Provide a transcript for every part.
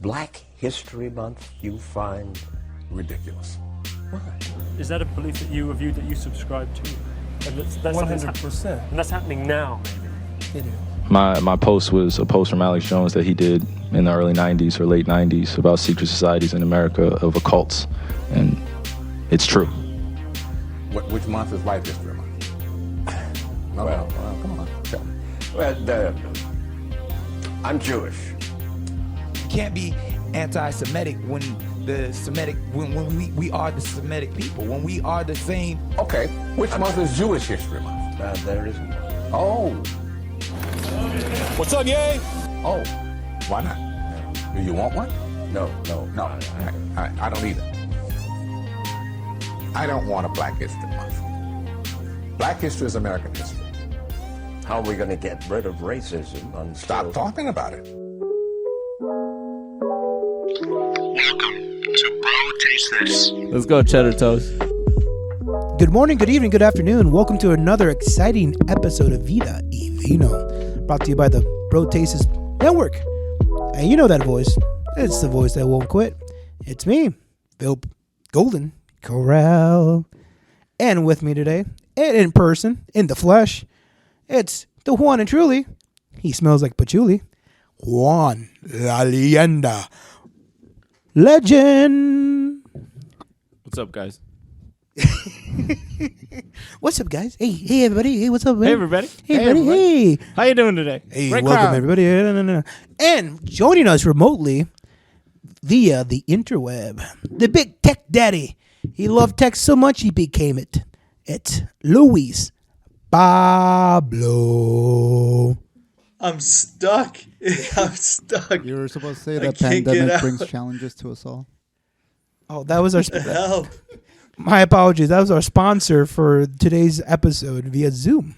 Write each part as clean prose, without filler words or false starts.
Black History Month you find ridiculous? Why? Is that a belief that a view that you subscribe to? And that's 100%. And that's happening now, maybe. It is. My post was a post from Alex Jones that he did in the early 90s or late 90s about secret societies in America of occults, and it's true. Which month is White History Month? Well, come on. Tell me. Well, I'm Jewish. You can't be anti-Semitic when we are the Semitic people, when we are the same. Okay, which month is Jewish History Month? There isn't. Oh. What's up, yay? Oh, why not? Do you want one? No. I don't either. I don't want a Black History Month. Black history is American history. How are we going to get rid of racism? Stop talking about it. Welcome to Bro Taste This. Let's go, Cheddar Toast. Good morning, good evening, good afternoon. Welcome to another exciting episode of Vida y Vino, brought to you by the Bro Tastes Network. And you know that voice. It's the voice that won't quit. It's me, Phil Golden Corral. And with me today, and in person, in the flesh, it's the Juan and truly, he smells like patchouli, Juan La Leyenda Legend. What's up, guys? What's up, guys? Hey, everybody. Hey, what's up, man? Hey, everybody. Hey, everybody. Hey. How you doing today? Hey, Great welcome, crowd. everybody. And joining us remotely via the interweb, the big tech daddy. He loved tech so much he became it. It's Luis Pablo. I'm stuck. I'm stuck. You were supposed to say I that can't get pandemic out. brings challenges to us all. Oh, that was our... Help. My apologies. That was our sponsor for today's episode via Zoom.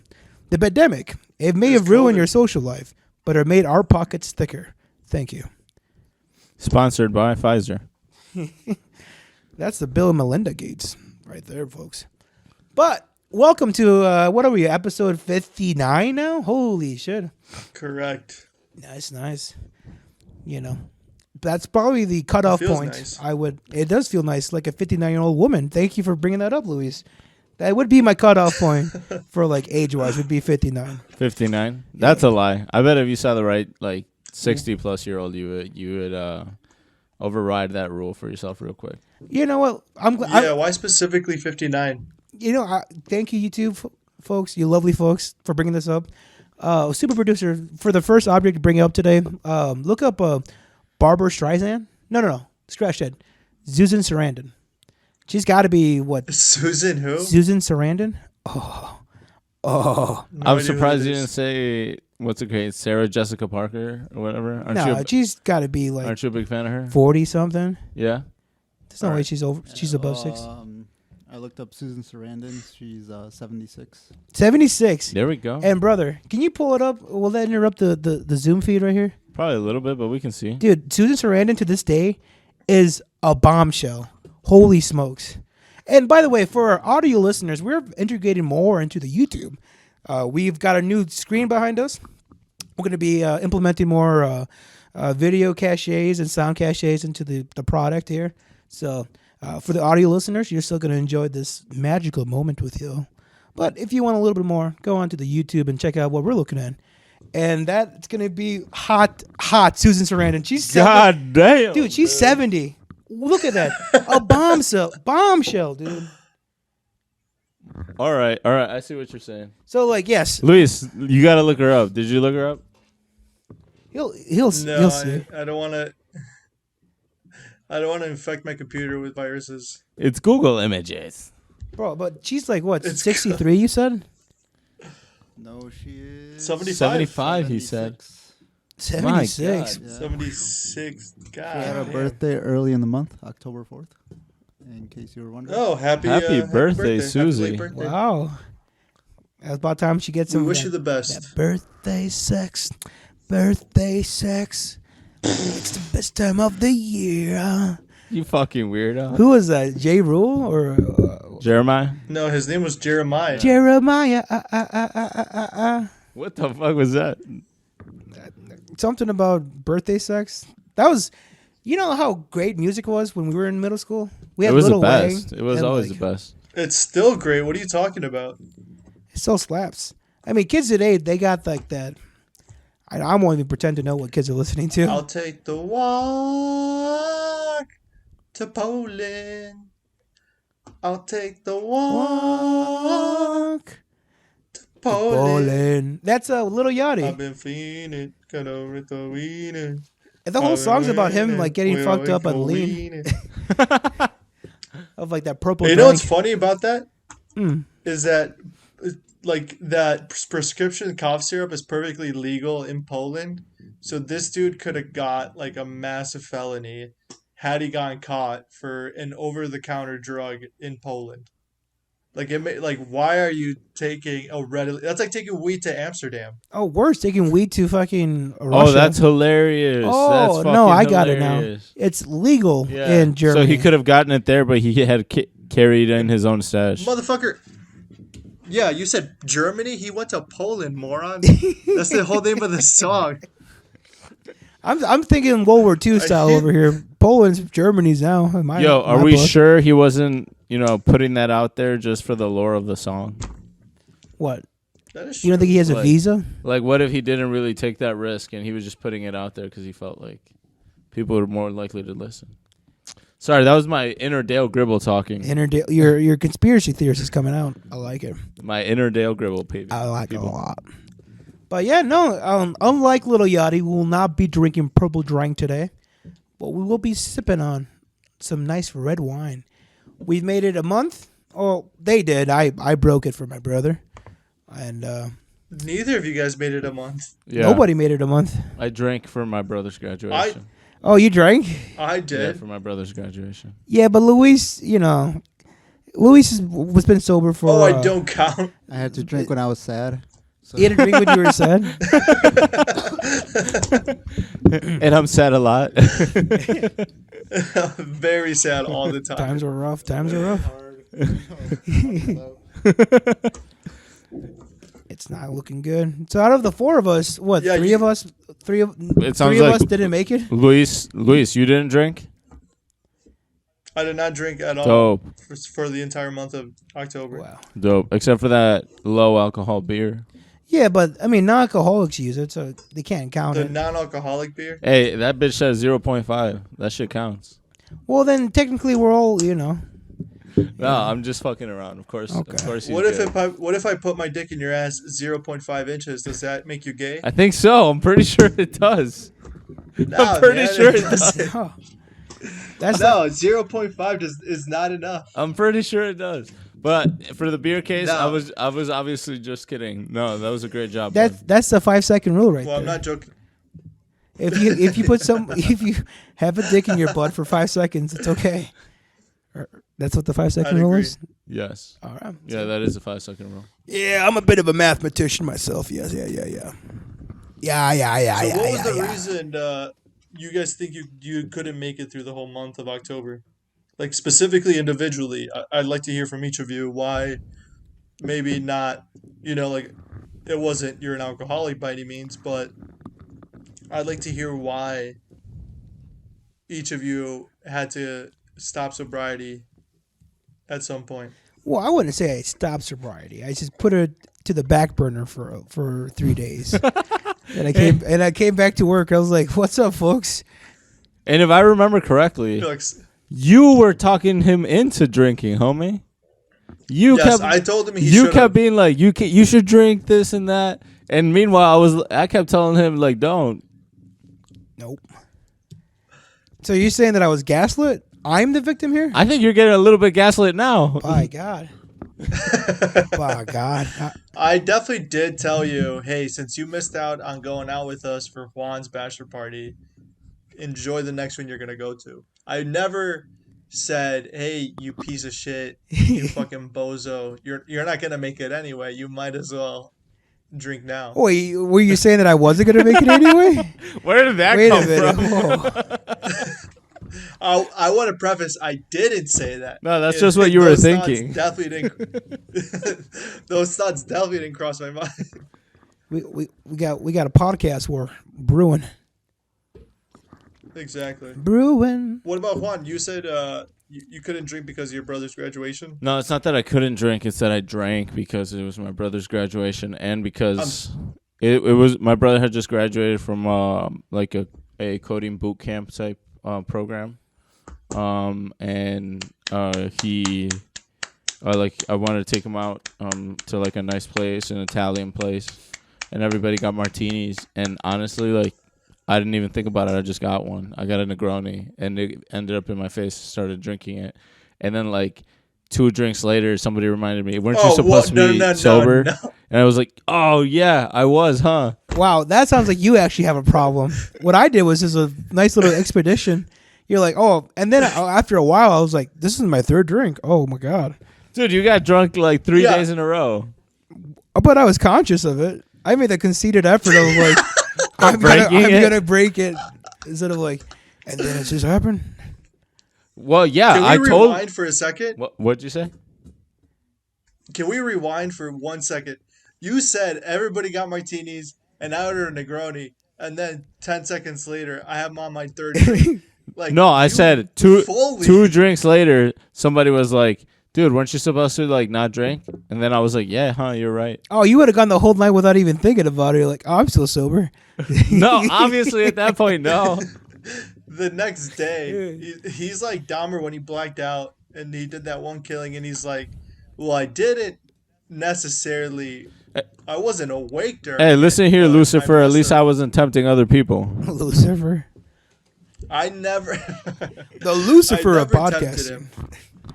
The pandemic. It may have ruined your social life, but it made our pockets thicker. Thank you. Sponsored by Pfizer. That's the Bill and Melinda Gates right there, folks. But welcome to, what are we, episode 59 now? Holy shit. Correct. Nice. You know, that's probably the cutoff point. Nice. It does feel nice, like a 59-year-old woman. Thank you for bringing that up, Luis. That would be my cutoff point for like age-wise, would be 59. 59? That's a lie. I bet if you saw the right, like, 60-plus-year-old, you would override that rule for yourself real quick. You know what? Why specifically 59? You know, thank you YouTube folks, you lovely folks, for bringing this up. Super producer, for the first object to bring it up today, look up Barbara Streisand. No, scratch that. Susan Sarandon. She's got to be what? Susan who? Susan Sarandon. Oh. No I'm idea surprised who you that didn't is. say what's it great? Sarah Jessica Parker or whatever. She's got to be like Aren't you a big fan of her? 40 something. Yeah. There's no way she's above 6. I looked up Susan Sarandon. She's 76. 76. There we go. And brother, can you pull it up? Will that interrupt the Zoom feed right here? Probably a little bit, but we can see. Dude, Susan Sarandon to this day is a bombshell. Holy smokes. And by the way, for our audio listeners, we're integrating more into the YouTube. We've got a new screen behind us. We're going to be implementing more video caches and sound caches into the product here. So for the audio listeners, you're still going to enjoy this magical moment with you. But if you want a little bit more, go on to the YouTube and check out what we're looking at. And that's going to be hot Susan Sarandon. She's 70. God damn. Dude, she's 70. Look at that. A bombshell, dude. All right. I see what you're saying. So, like, yes. Luis, you got to look her up. Did you look her up? He'll see. I don't want to. I don't want to infect my computer with viruses. It's Google Images. Bro, but she's like, what, 63, you said? No, she is 75. 75, he said. 76. Yeah. 76. God. She had her damn. birthday early in the month, October 4th. In case you were wondering. Oh, happy birthday, Happy Susie. late birthday. Wow. It's about time she gets We some. wish you the best. That birthday sex. Birthday sex. It's the best time of the year. You fucking weirdo. Who was that? J. Rule or Jeremiah? No, his name was Jeremiah. Jeremiah? What the fuck was that? Something about birthday sex. That was You know how great music was when we were in middle school? We had It was the Lil best. Wayne It was and, always like, the best. It's still great. What are you talking about? It still slaps. I mean, kids today, they got like that. I won't even pretend to know what kids are listening to. I'll take the walk to Poland. I'll take the walk to Poland. That's a Little Yachty. I've been feeling kind of with the wiener. And the whole song's about him like getting fucked up on lean. Of like that purple. You know what's funny about that? Mm. Is that like that prescription cough syrup is perfectly legal in Poland. So this dude could have got like a massive felony had he gotten caught for an over-the-counter drug in Poland. Like why are you taking a readily? That's like taking weed to Amsterdam. Oh, worse, taking weed to fucking Russia. Oh, that's hilarious. Oh, that's no, I fucking got it now. hilarious. It's legal Yeah. in Germany. So he could have gotten it there, but he had carried in his own stash. Motherfucker. Yeah, you said Germany. He went to Poland, moron. That's the whole name of the song. I'm thinking World War II style over here. Poland's Germany's now. Yo, are we sure he wasn't, putting that out there just for the lore of the song? What? That is You don't think he has a visa? Like, what if he didn't really take that risk and he was just putting it out there because he felt like people were more likely to listen? Sorry, that was my inner Dale Gribble talking. Your conspiracy theorist is coming out. I like it. My inner Dale Gribble, baby. I like it a lot. But yeah, no. Unlike Little Yachty, we will not be drinking purple drink today, but we will be sipping on some nice red wine. We've made it a month. Oh, they did. I broke it for my brother, and Neither of you guys made it a month. Yeah. nobody made it a month. I drank for my brother's graduation. Oh, you drank? I Yeah, did. for my brother's graduation. Yeah, but Luis, Luis was been sober for. Oh, I don't count. I had to drink when I was sad. So. You had to drink when you were sad. And I'm sad a lot. Very sad all the time. Times were rough. It's not looking good. So out of the four of us, what? Yeah, three of us didn't make it. Luis, you didn't drink? I did not drink at all Dope. for the entire month of October. Wow. Dope. Except for that low alcohol beer. Yeah, but I mean, non-alcoholics use it, so they can't count The it. non-alcoholic beer. Hey, that bitch says 0.5. That shit counts. Well, then technically we're all, No, I'm just fucking around. Of course. Okay. Of course. What if I put my dick in your ass 0.5 inches? Does that make you gay? I think so. I'm pretty sure it does. Nah, I'm pretty man, sure it doesn't. does. Oh. That's No, 0.5 is not enough. I'm pretty sure it does. But for the beer case, No. I was obviously just kidding. No, that was a great job. that's the 5-second rule right Well, there. I'm not joking. If you have a dick in your butt for 5 seconds, it's okay. That's what the 5-second I'd rule agree. is. Yes. All right. Yeah, that is a 5-second rule. Yeah, I'm a bit of a mathematician myself. Yes, yeah. So what was the reason you guys think you couldn't make it through the whole month of October? Like specifically individually, I'd like to hear from each of you why maybe not, like it wasn't you're an alcoholic by any means, but I'd like to hear why each of you had to stop sobriety at some point. Well, I wouldn't say I stopped sobriety. I just put it to the back burner for 3 days. and I came back to work. I was like, "What's up, folks?" And if I remember correctly, you were talking him into drinking, homie. I told him you kept being like, you should drink this and that. And meanwhile, I kept telling him like, don't. Nope. So you're saying that I was gaslit? I'm the victim here? I think you're getting a little bit gaslit now. By God. By God. I definitely did tell you, hey, since you missed out on going out with us for Juan's bachelor party, enjoy the next one you're going to go to. I never said, hey, you piece of shit, you fucking bozo, you're not going to make it anyway. You might as well drink now. Wait, were you saying that I wasn't going to make it anyway? Where did that come from? I want to preface, I didn't say that. No, that's just what you were thinking. Those thoughts definitely didn't cross my mind. We got a podcast we're brewing. Exactly. Brewing. What about Juan? You said you couldn't drink because of your brother's graduation. No, it's not that I couldn't drink. It's that I drank because it was my brother's graduation and because it was my brother had just graduated from like a coding boot camp type program, and he like I wanted to take him out to like a nice place, an Italian place, and everybody got martinis, and honestly, like I didn't even think about it. I just got one. I got a Negroni, and it ended up in my face. Started drinking it, and then like 2 drinks later, somebody reminded me, "Weren't you supposed to be sober?" No. And I was like, "Oh yeah, I was, huh?" Wow, that sounds like you actually have a problem. What I did was just a nice little expedition. You're like, oh, and then after a while, I was like, "This is my 3rd drink." Oh my god, dude, you got drunk like 3 days in a row. But I was conscious of it. I made a conceited effort of like. I'm gonna break it instead of like, and then it just happened. Well, yeah, Can we rewind for a second? What'd you say? Can we rewind for 1 second? You said everybody got martinis, and I ordered a Negroni, and then 10 seconds later, I have on my 3rd drink. Like, no, I said two drinks later, somebody was like, "Dude, weren't you supposed to like not drink?" And then I was like, "Yeah, huh, you're right." Oh, you would have gone the whole night without even thinking about it. You're like, "Oh, I'm still sober." No, obviously at that point, no. The next day, he's like Dahmer when he blacked out and he did that one killing, and he's like, "Well, I didn't necessarily. I wasn't awake during." Hey, listen here, Lucifer. At least I wasn't tempting other people. Lucifer. I never. The Lucifer of podcasting.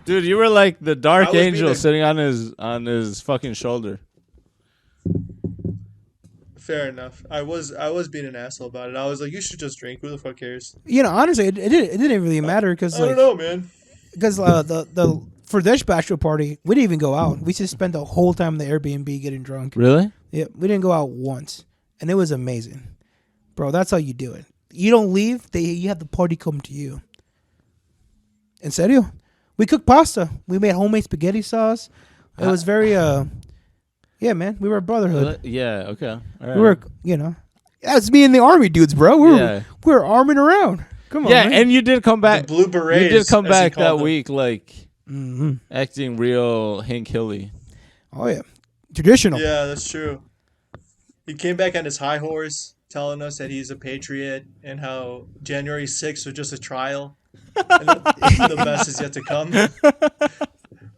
Dude, you were like the dark angel sitting on his fucking shoulder. Fair enough. I was being an asshole about it. I was like, you should just drink. Who the fuck cares? You know, honestly, it didn't really matter because I don't know, man. Because the for this bachelor party, we didn't even go out. We just spent the whole time in the Airbnb getting drunk. Really? Yeah, we didn't go out once, and it was amazing, bro. That's how you do it. You don't leave. You have the party come to you. En serio? We cooked pasta. We made homemade spaghetti sauce. It was very yeah, man. We were a brotherhood. Yeah, okay. All right. We were, that's me and the army dudes, bro. We were arming around. Come on, man. And you did come back. The Blue Berets. You did come back that week, like acting real Hank Hilly. Oh yeah, traditional. Yeah, that's true. He came back on his high horse, telling us that he's a patriot and how January 6th was just a trial. And the best is yet to come.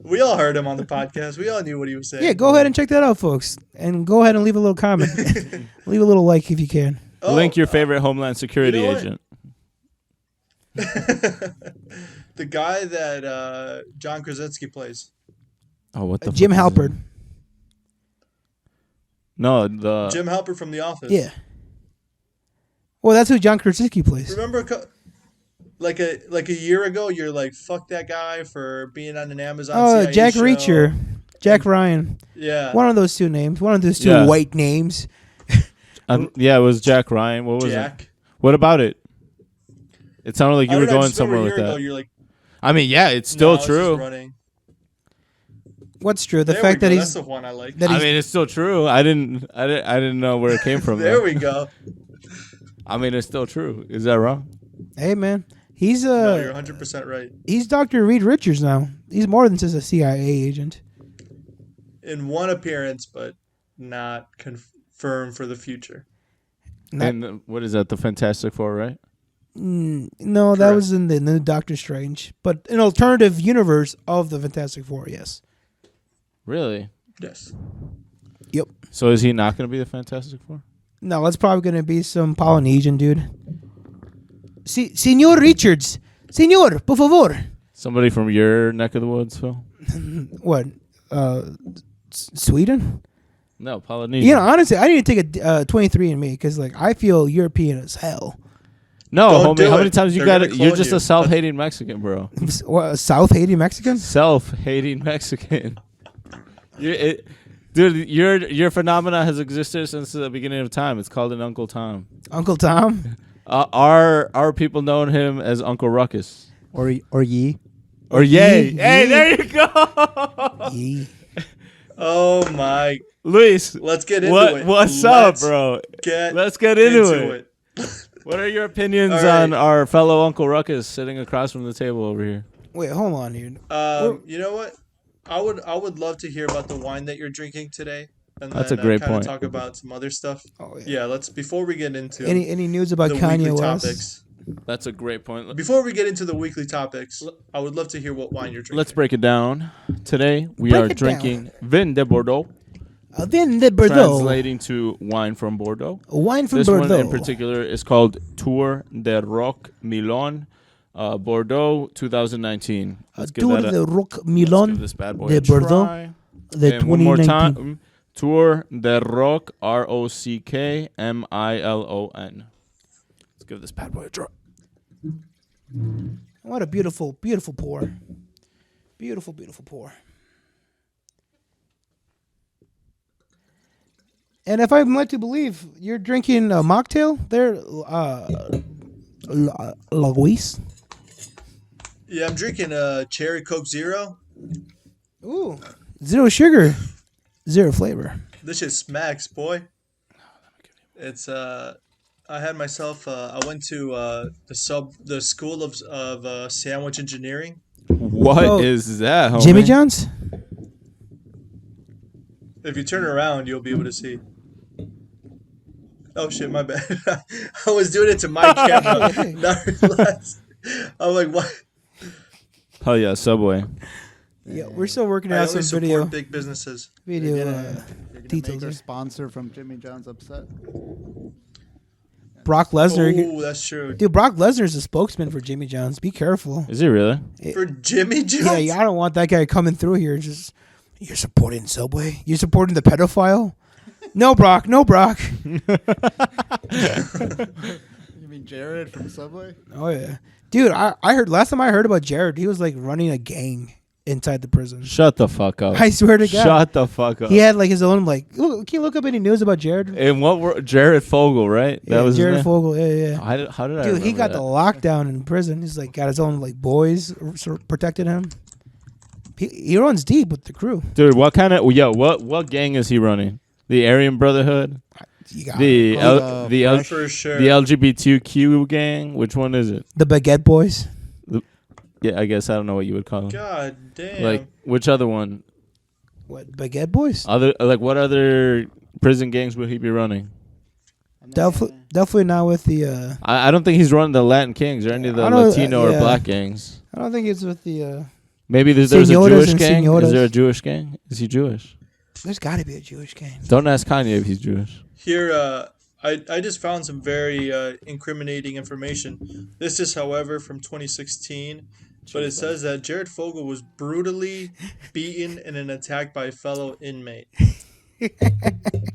We all heard him on the podcast. We all knew what he was saying. Yeah, go ahead and check that out, folks. And go ahead and leave a little comment. Leave a little like if you can. Link your favorite Homeland Security agent. The guy that John Krasinski plays. Oh, what the Jim Halpert. No, Jim Halpert from The Office. Yeah. Well, that's who John Krasinski plays. Remember like a year ago, you're like, fuck that guy for being on an Amazon CIA Jack show. Reacher. Jack Ryan. Yeah. One of those two names. One of those two white names. Yeah, it was Jack Ryan. What was it? What about it? It sounded like you were going somewhere with that. You're like, I mean, yeah, it's still true. What's true? The fact that he's. That's the one I like. I mean, it's still true. I didn't know where it came from. There we go. I mean, it's still true. Is that wrong? Hey, man. He's No, you're 100% right. He's Dr. Reed Richards now. He's more than just a CIA agent. In one appearance, but not confirmed for the future. And what is that? The Fantastic Four, right? No, Correct. that was in the new Doctor Strange, but an alternative universe of the Fantastic Four. Yes. Really? Yes. Yep. So is he not going to be the Fantastic Four? No, it's probably going to be some Polynesian dude. Senor Richards. Senor, por favor. Somebody from your neck of the woods, Phil? What? Sweden? No, Polynesian. You know, honestly, I need to take a 23andMe because, like, I feel European as hell. No, Don't homie. How many it. times you They're got it? gonna You're clone just you. a self-hating Mexican, bro. What, South-hating Mexican? Self-hating Mexican. Dude, your phenomena has existed since the beginning of time. It's called an Uncle Tom. Uncle Tom? Our people know him as Uncle Ruckus. Or ye. Or Yay. Yee. Hey, there you go. Yee. Oh my. Luis. Let's get into it. What's up, bro? Let's get into it. What are your opinions All right. on our fellow Uncle Ruckus sitting across from the table over here? Wait, hold on, dude. You know what? I would love to hear about the wine that you're drinking today, and That's then a great kind of point. talk about some other stuff. Oh yeah. Yeah, let's before we get into Any news about the Kanye weekly West? topics. That's a great point. Before we get into the weekly topics, I would love to hear what wine you're drinking. Let's break it down. Today we Break are it drinking Vin de Bordeaux, Vin de Brodeaux. translating to wine from Bordeaux. Wine from This Bordeaux. one in particular is called Tour de Roc Milon, Bordeaux 2019. Let's give Tour that de a, Roc let's Milon give this bad boy de a Bordeaux. try. The And one more 2019. time. Tour de Roc, ROCKMILON. Let's give this bad boy a try. What a beautiful, beautiful pour. Beautiful, beautiful pour. And if I'm led to believe, you're drinking a mocktail there, Luis. Yeah, I'm drinking a cherry Coke Zero. Ooh, 0 sugar, 0 flavor. This shit smacks, boy. It's I had myself. I went to the school of sandwich engineering. What is that, homie? Jimmy John's? If you turn around, you'll be able to see. Oh shit, my bad. I was doing it to my camera. Now I realized. I'm like, what? Hell yeah, Subway. Yeah, we're still working I out always some support video. big businesses. Video You're gonna details. make our there. sponsor from Jimmy John's upset. Brock Lesnar. Oh, that's true. Dude, Brock Lesnar is a spokesman for Jimmy John's. Be careful. Is he really? For Jimmy John's? Yeah, I don't want that guy coming through here. Just you're supporting Subway. You're supporting the pedophile. No, Brock. No, Brock. You mean Jared from Subway? Oh yeah, dude. I heard last time I heard about Jared, he was like running a gang inside the prison. Shut the fuck up. I swear to God. Shut the fuck up. He had like his own like. Look, can you look up any news about Jared? And what were Jared Fogle, right? Yeah, That was Jared his name? Fogle. Yeah. How did I Dude, he remember got that? the lockdown in prison. He's like got his own like boys protecting him. He runs deep with the crew. Dude, what kind of what gang is he running? The Aryan Brotherhood? You got The For sure. the LGBTQ gang? Which one is it? the Baguette Boys. Yeah, I guess I don't know what you would call them. God damn. Like which other one? What Baguette Boys? What other prison gangs would he be running? Definitely not with the. I don't think he's running the Latin Kings or any of the I don't- Latino or yeah. black gangs. I don't think it's with the. Maybe there's a Senoras Jewish and gang. senoras. Is there a Jewish gang? Is he Jewish? There's got to be a Jewish gang. Don't ask Kanye if he's Jewish. Here, I just found some very incriminating information. This is, however, from 2016, but it says that Jared Fogle was brutally beaten in an attack by a fellow inmate.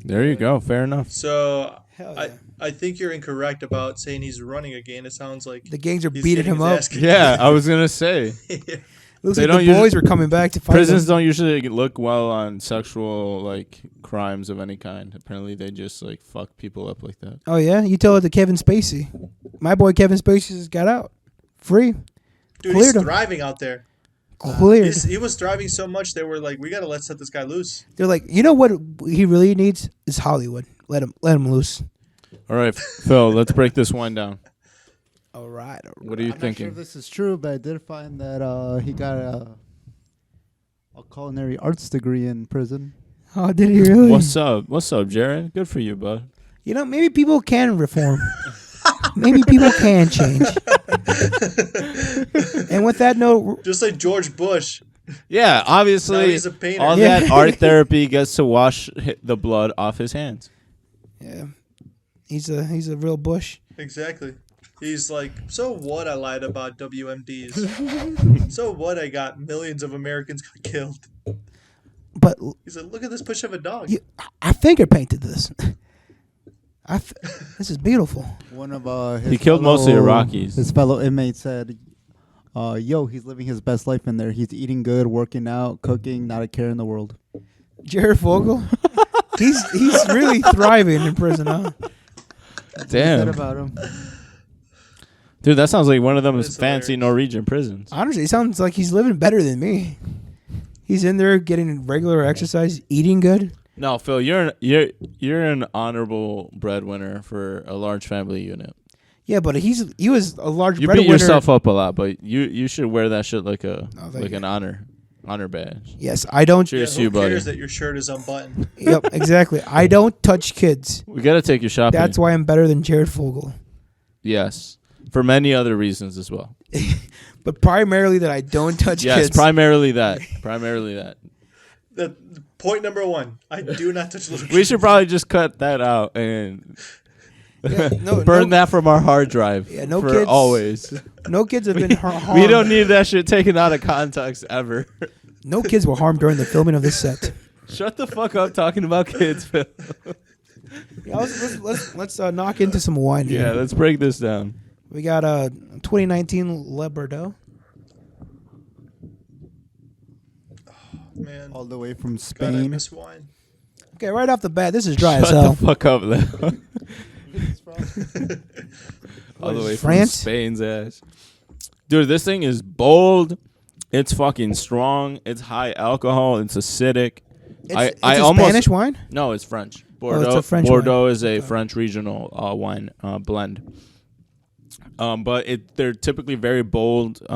There you go. Fair enough. So Hell yeah. I think you're incorrect about saying he's running a gang. It sounds like The gangs are he's beating getting him his up. ass kicked. Yeah, I was gonna say. Looks They like don't the boys usually- were coming back to fight Prisons them. don't usually look well on sexual like crimes of any kind. Apparently, they just like fuck people up like that. Oh yeah, you tell it to Kevin Spacey. My boy Kevin Spacey just got out, free, Dude, Cleared he's him. thriving out there. cleared. He was thriving so much they were like, we gotta let set this guy loose. They're like, you know what he really needs is Hollywood. Let him loose. All right, Phil, let's break this one down. All right. What are you I'm not sure thinking? if this is true, but I did find that he got a culinary arts degree in prison. Oh, did he really? What's up? What's up, Jared? Good for you, bud. You know, maybe people can reform. Maybe people can change. And with that note, Just like George Bush. Yeah, Now obviously, he's a painter. all Yeah. that art therapy gets to wash the blood off his hands. yeah, he's a real Bush. Exactly. He's like, so what? I lied about WMDs. So what? I got millions of Americans got killed. But He's like, look at this push of a dog. I finger painted this. This is beautiful. One of his He killed most of the fellow- Iraqis. His fellow inmates said, "Yo, he's living his best life in there. He's eating good, working out, cooking, not a care in the world." Jared Fogle, he's really thriving in prison, huh? Said Damn, about him. dude, that sounds like one of them It's fancy hilarious. Norwegian prisons. Honestly, it sounds like he's living better than me. He's in there getting regular exercise, eating good. No, Phil, you're an honorable breadwinner for a large family unit. Yeah, but he was a large You breadwinner. beat yourself up a lot, but you should wear that shit like a thank an honor badge. Yes, I don't. Cheers to Who you, buddy. cares that your shirt is unbuttoned? Yep, exactly. I don't touch kids. We gotta take you shopping. That's why I'm better than Jared Fogle. Yes, for many other reasons as well. But primarily that I don't touch Yes, kids. primarily that. Primarily that. Point number one: I do not touch little kids. We should probably just cut that out and no, burn that from our hard drive. Yeah, no for kids. always. No kids have been harmed. We don't need that shit taken out of context ever. No kids were harmed during the filming of this set. Shut the fuck up talking about kids, Phil. Yeah, let's knock into some wine here. Yeah, let's break this down. We got 2019 Le Bordeaux. Man, All the way from God, I Spain. miss wine. Okay, right off the bat, this is dry as Shut hell. the fuck up, Leo. All the way from France? Spain's ass. Dude, this thing is bold. It's fucking strong. It's high alcohol. It's acidic. It's a Spanish wine? No, it's French. Oh, it's a French Bordeaux wine. is a French regional wine blend. But they're typically very bold,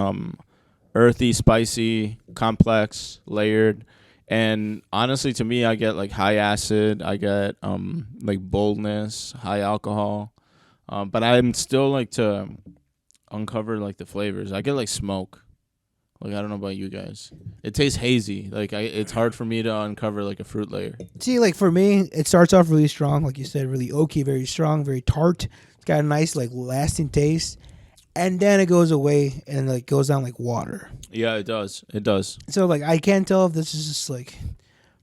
earthy, spicy, complex, layered. And honestly, to me, I get like high acid. I get like boldness, high alcohol. But I'm still like to uncover like the flavors. I get like smoke. Like I don't know about you guys. It tastes hazy. Like it's hard for me to uncover like a fruit layer. See, like for me, it starts off really strong, like you said, really oaky, very strong, very tart. It's got a nice like lasting taste, and then it goes away and like goes down like water. Yeah, it does. It does. So like I can't tell if this is just like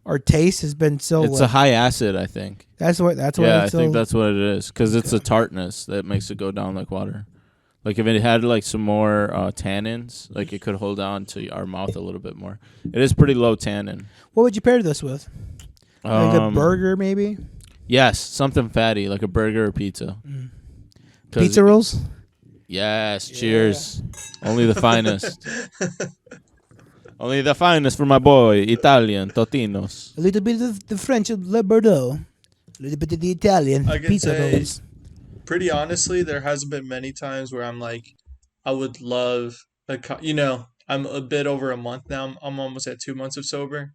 our taste has been so. It's like, a high acid, I think. That's what. Yeah, I it's think so, that's what it is because it's the tartness that makes it go down like water. Like if it had like some more tannins, like it could hold on to our mouth a little bit more. It is pretty low tannin. What would you pair this with? Like a burger, maybe. Yes, something fatty like a burger or pizza. Pizza rolls. Yes, cheers. Only the finest. Only the finest for my boy, Italian Totinos. A little bit of the French Le Bordeaux, a little bit of the Italian I can pizza say, rolls. pretty honestly, there hasn't been many times where I'm like, I would love, I'm a bit over a month now. I'm almost at 2 months of sober.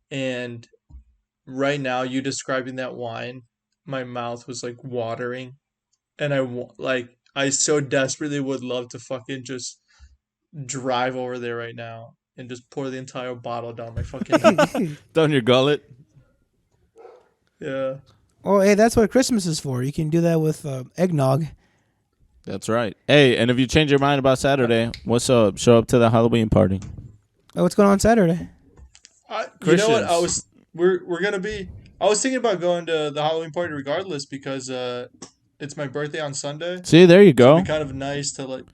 And right now, you describing that wine, my mouth was like watering. And I so desperately would love to fucking just drive over there right now and just pour the entire bottle down my fucking neck. Down your gullet. Yeah. Oh, hey, that's what Christmas is for. You can do that with eggnog. That's right. Hey, and if you change your mind about Saturday, what's up? Show up to the Halloween party. Oh, what's going on Saturday? You know what? We're gonna be. I was thinking about going to the Halloween party regardless because it's my birthday on Sunday. See, there you go. It'd be kind of nice to like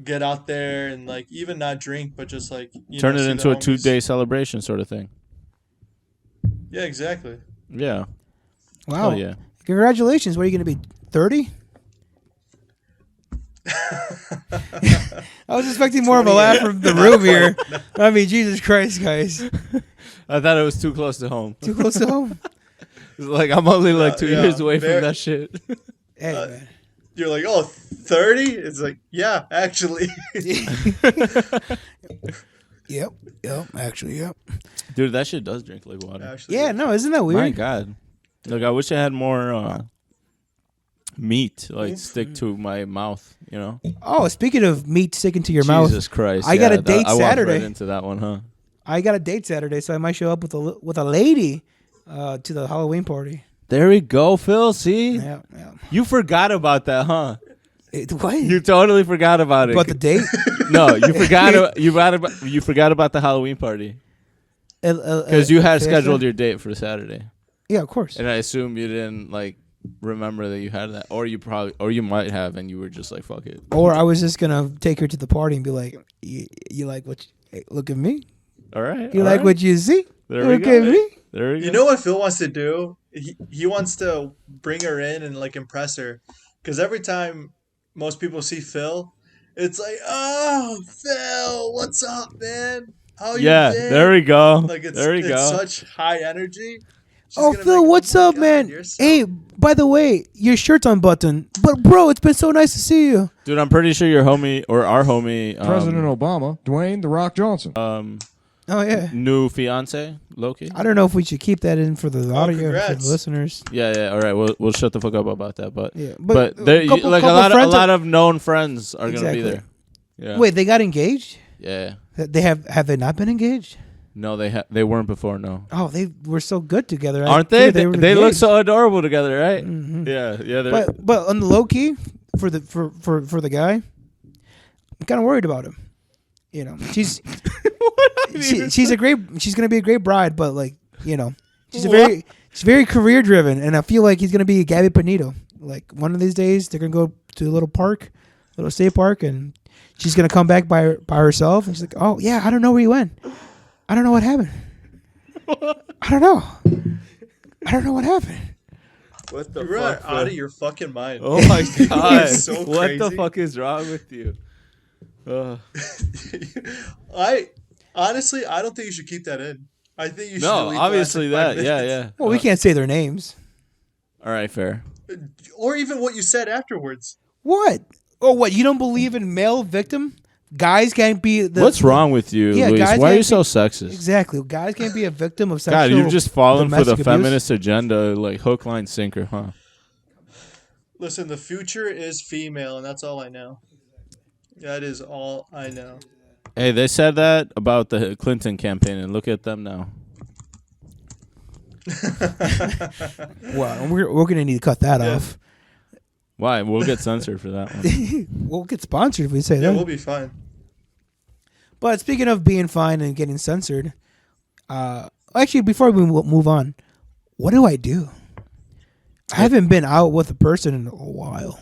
get out there and like even not drink, but just like turn it see into the a homies. 2-day celebration sort of thing. Yeah, exactly. Yeah. Wow. Oh yeah. Congratulations. What are you going to be? 30? I was expecting more of a laugh from the room here. I mean, Jesus Christ, guys. I thought it was too close to home. Too close to home? It's like I'm only like 2 years away from that shit. Hey, man. You're like, 30? It's like, yeah, actually. Yep. Actually, yep. Dude, that shit does drink like water. Actually, Yeah, no, isn't that weird? My God. Look, I wish I had more meat like stick to my mouth, you know? Oh, speaking of meat sticking to your mouth. Jesus Christ. I got a date I Saturday. walked right into that one, huh? I got a date Saturday, so I might show up with a lady to the Halloween party. There we go, Phil. See? Yeah. You forgot about that, huh? What? You totally forgot about it. About the date? No, you forgot. You forgot about the Halloween party because you had scheduled your date for Saturday. Yeah, of course. And I assume you didn't like remember that you had that, or you might have, and you were just like, "Fuck it." Or I was just gonna take her to the party and be like, "You like what? Hey, look at me. All right. You like what you see? There we look go. at me." There we go. You know what Phil wants to do? He wants to bring her in and like impress her, because every time most people see Phil, it's like, "Oh, Phil, what's up, man? How you been?" There we go. Like it's there we it's go. such high energy. Oh, Phil, what's up, man? Hey, by the way, your shirt's unbuttoned. But, bro, it's been so nice to see you. Dude, I'm pretty sure your homie, or our homie... President Obama, Dwayne The Rock Johnson. Oh, yeah. New fiance, Loki. I don't know if we should keep that in for the audio for the listeners. Yeah. All right, we'll shut the fuck up about that. But yeah, but there, couple a lot of known friends are gonna be there. Yeah. Wait, they got engaged? Yeah. They have they not been engaged? No, they weren't before. No. Oh, they were so good together, aren't they? They look engaged. so adorable together, right? Mm-hmm. Yeah. But on the low key for the guy, I'm kind of worried about him. You know, she's gonna be a great bride, but like, you know, she's very career driven, and I feel like he's gonna be Gabby Bonito. Like one of these days, they're gonna go to a little state park, and she's gonna come back by herself, and she's like, "Oh yeah, I don't know where you went. I don't know what happened. I don't know what happened." What the fuck? Out of your fucking mind. Oh my god! So what crazy. the fuck is wrong with you? I honestly, I don't think you should keep that in. I think you should. No, obviously that. Yeah. Well, we can't say their names. All right, fair. Or even what you said afterwards. What? Oh, what? You don't believe in male victim? Guys can't be the. What's wrong with you, Luis? Why are you so sexist? Exactly. Guys can't be a victim of sexual. God, you've just fallen for the abuse. feminist agenda, like hook, line, sinker, huh? Listen, the future is female, and that's all I know. That is all I know. Hey, they said that about the Clinton campaign, and look at them now. Well, we're gonna need to cut that off. Why? We'll get censored for that one. We'll get sponsored if we say that. Yeah, we'll be fine. But speaking of being fine and getting censored, actually, before we move on, what do? I haven't been out with a person in a while.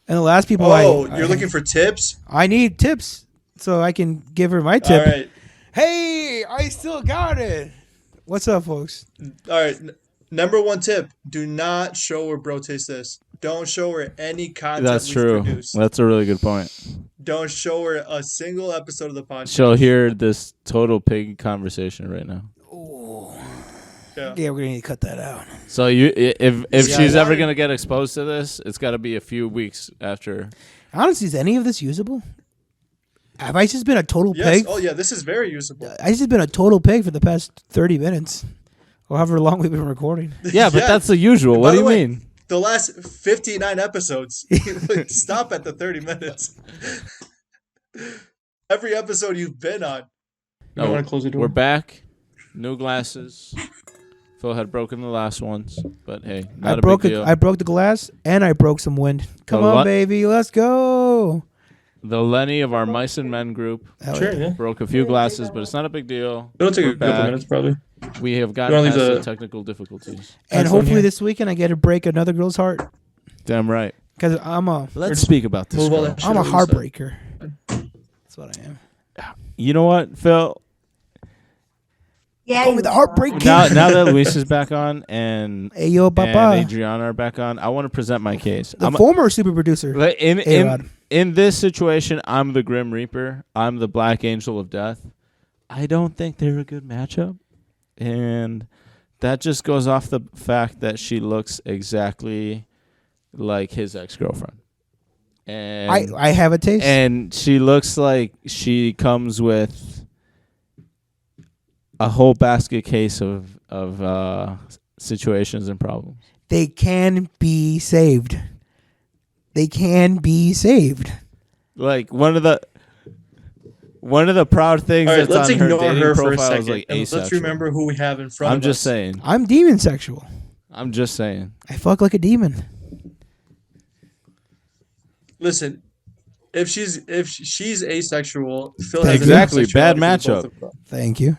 And the last people you're looking for tips? I need tips so I can give her my tip. All right. Hey, I still got it. What's up, folks? All right. Number one tip: do not show her bro taste this. Don't show her any content. That's true. Produced. That's a really good point. Don't show her a single episode of the podcast. She'll hear this total pig conversation right now. Yeah, we're gonna need to cut that out. So if she's ever gonna get exposed to this, it's got to be a few weeks after. Honestly, is any of this usable? Have I just been a total pig? Oh yeah, this is very usable. I just been a total pig for the past 30 minutes, or however long we've been recording. Yeah, but that's the usual. What do you mean? The last 59 episodes. Stop at the 30 minutes. Every episode you've been on. No, You want to close the door? We're back. New glasses. Phil had broken the last ones, but hey, not a big deal. I broke the glass and I broke some wind. Come on, baby, let's go. The Lenny of our Mice and Men group broke a few glasses, but it's not a big deal. It'll take a couple minutes, probably. We have gotten past the technical difficulties. And hopefully this weekend I get to break another girl's heart. Damn right. Because Let's speak about this. I'm a heartbreaker. That's what I am. You know what, Phil? Call me the heartbreak king. Now that Luis is back on and Papa. and Adriana are back on, I want to present my case. The former super producer. In this situation, I'm the Grim Reaper. I'm the Black Angel of Death. I don't think they're a good matchup. And that just goes off the fact that she looks exactly like his ex-girlfriend. And I have a taste. And she looks like she comes with a whole basket case of situations and problems. They can be saved. They can be saved. Like one of the proud things that's let's on her ignore dating her for a profile second. is like And asexual. let's remember who we have in front of us. I'm just saying. I'm demon sexual. I'm just saying. I fuck like a demon. Listen, if she's asexual, Phil has exactly bad an asexuality matchup. for both of them. Thank you.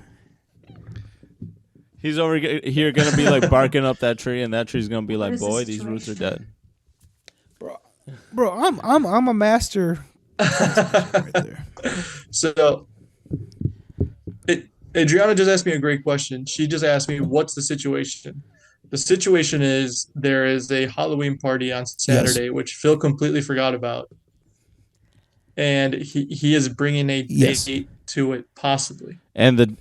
He's over here gonna be like barking up that tree, and that tree's gonna be like, "Boy, these roots are dead." Bro, I'm a master. Right there. So, Adriana just asked me a great question. She just asked me, "What's the situation?" The situation is there is a Halloween party on Saturday, which Phil completely forgot about, and he is bringing a date to it, possibly. And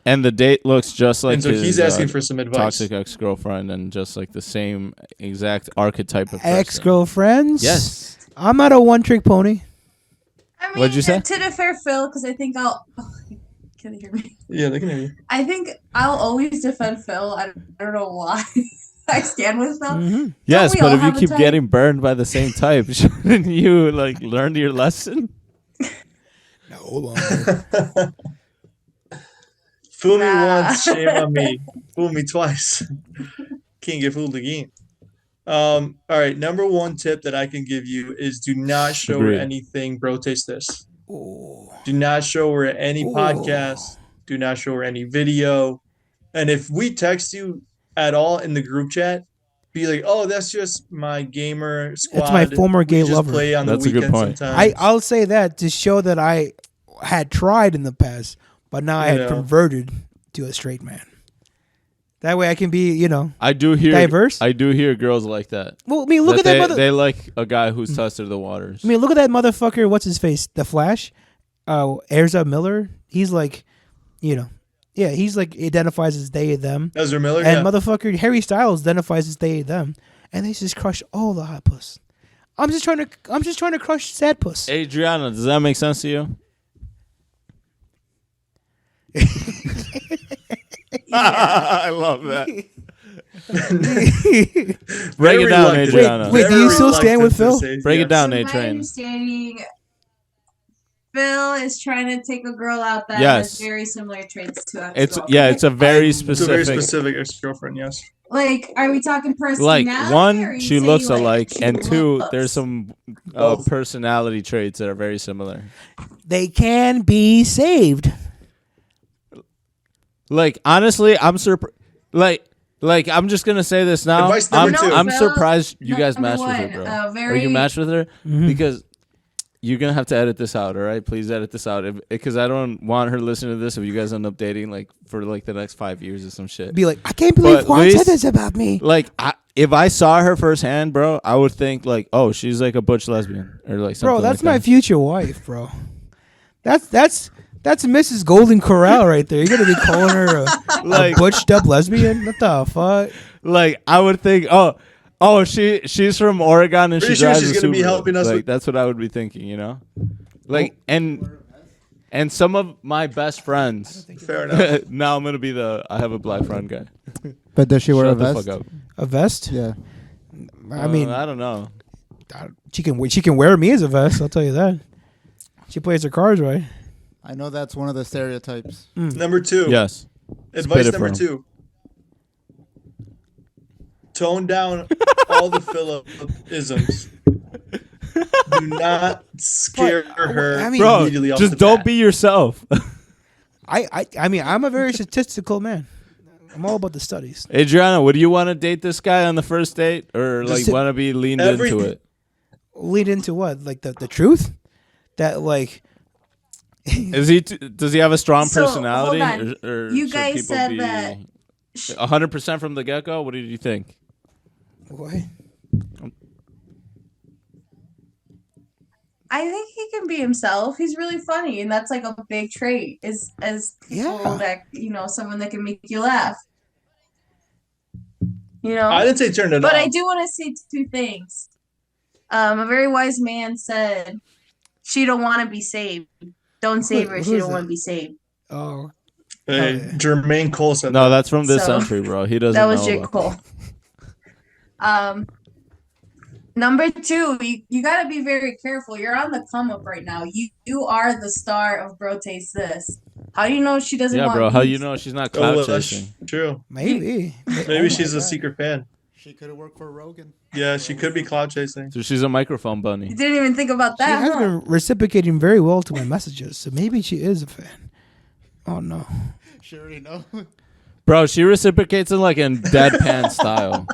And the date looks just like And so his, he's asking for some advice. Toxic ex-girlfriend, and just like the same exact archetype of person. Ex-girlfriends? Yes. I'm not a one-trick pony. I mean, What'd you say? To defend Phil, because I think I'll. Oh, can they hear me? Yeah, they can hear you. I think I'll always defend Phil. I don't know why. I stand with Phil. Mm-hmm. Yes, we but all if you have a keep type? getting burned by the same type, shouldn't you like learn your lesson? No longer. Fool me once, shame on me. Fool me twice. Can't get fooled again. All right, number one tip that I can give you is do not show her Agreed. anything. Bro, taste this. Ooh. Do not show her any Ooh. podcast. Do not show her any video. And if we text you at all in the group chat, be like, "Oh, that's just my gamer squad. That's my former gay we just lover." play on That's the a good weekend point. sometimes." I'll say that to show that I had tried in the past, but now I had Yeah. converted to a straight man. That way I can be, I do hear diverse. I do hear girls like that. Well, I mean, look at that mother. They like a guy who's tested the waters. I mean, look at that motherfucker. What's his face? The Flash. Ezra Miller. He's like, he's like identifies as they them. Ezra Miller, And yeah. motherfucker Harry Styles identifies as they them, and they just crush all the hot puss. I'm just trying to crush sad puss. Adriana, does that make sense to you? I love that. Break it down, Adriana. Wait, do you still stand with Phil? Break it down, So A my Train. understanding, Phil is trying to take a girl out that Yes. has very similar traits to us. It's it's a very It's a very specific. specific ex-girlfriend, yes. Like, are we talking Like personality? or one, you she saying, looks like, alike, she and two, looks? there's some Both. personality traits that are very similar. They can be saved. Like honestly, I'm surprised. Like I'm just gonna say this now. Advice number two. I'm Phil, surprised you guys number matched with her, one, bro. Or very- you matched with her Mhm. because you're gonna have to edit this out. All right, please edit this out because I don't want her listening to this. If you guys end up dating like for like the next 5 years or some shit, Be like, I can't believe But Juan Luis- said this about me. like if I saw her firsthand, bro, I would think like, oh, she's like a butch lesbian or like something. Bro, that's like my that. future wife, bro. That's Mrs. Golden Corral right there. You're gonna be calling her a butched up lesbian? What the fuck? Like I would think, oh, she's from Oregon and Pretty she sure drives she's a gonna be Subaru. helping us Like with- that's what I would be thinking, you know. Like and some of my best friends. Fair enough. Now I'm gonna be I have a black friend guy. But does she wear Shut a the vest? fuck up. A vest? Yeah. I mean, I don't know. she can wear me as a vest. I'll tell you that. She plays her cards right. I know that's one of the stereotypes. Number two. Yes. Advice Spit it number from. 2. Tone down all the Philip-isms. Do not scare her I mean, Bro, immediately off just the don't bat. be yourself. I mean, I'm a very statistical man. I'm all about the studies. Adriana, would you want to date this guy on the first date or Just like want to be leaned into it? Lead into what? Like the truth? That like Is he? Does he have a strong So, personality? hold on. Or You should guys people said be that 100% from the get go? What did you think? what? I think he can be himself. He's really funny, and that's like a big trait. Is as people Yeah. that someone that can make you laugh. I didn't say turn it But off. I do want to say two things. A very wise man said, "She don't want to be saved. Don't save her. Who She is don't that? want to be saved." Oh, Hey, Jermaine Cole said No, that. that's from this So, century, bro. He doesn't That was know J. about Cole. Number two, you got to be very careful. You're on the come up right now. You are the star of Bro Taste This. How do you know she doesn't Yeah, want bro. How beef? you know she's not Oh, clout well, that's chasing? true. maybe. Maybe she's a secret fan. She could have worked for Rogan. Yeah, she could be cloud chasing. So she's a microphone bunny. You didn't even think about She that, has huh? been reciprocating very well to my messages, so maybe she is a fan. Oh no. She already know. Bro, she reciprocates in like in deadpan style.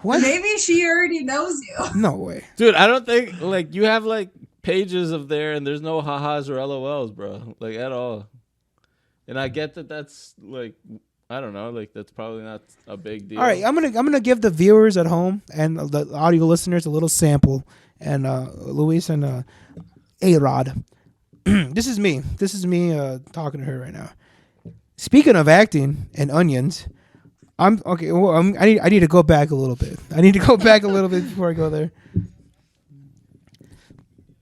What? Maybe she already knows you. No way. Dude, I don't think like you have like pages of there and there's no ha-has or LOLs, bro. Like at all. And I get that that's like I don't know, like that's probably not a big deal. All right, I'm gonna give the viewers at home and the audio listeners a little sample, and Luis and A-Rod. This is me. This is me talking to her right now. Speaking of acting and onions, I'm okay. Well, I need to go back a little bit. I need to go back a little bit before I go there.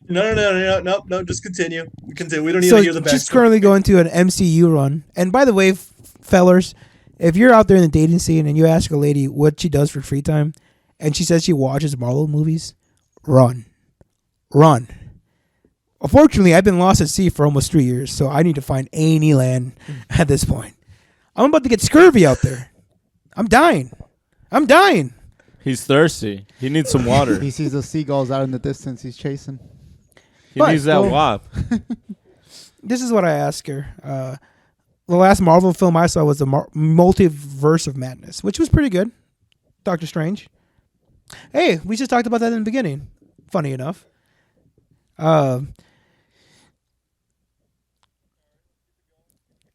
No. Just continue. Continue. We don't need So to hear the backstory. she's currently going to an MCU run. And by the way, fellers, if you're out there in the dating scene and you ask a lady what she does for free time, and she says she watches Marvel movies, run. Unfortunately, I've been lost at sea for almost 3 years, so I need to find any land at this point. I'm about to get scurvy out there. I'm dying. He's thirsty. He needs some water. He sees the seagulls out in the distance. He's chasing. He needs that wop. This is what I ask her. The last Marvel film I saw was the Multiverse of Madness, which was pretty good. Doctor Strange. Hey, we just talked about that in the beginning. Funny enough. I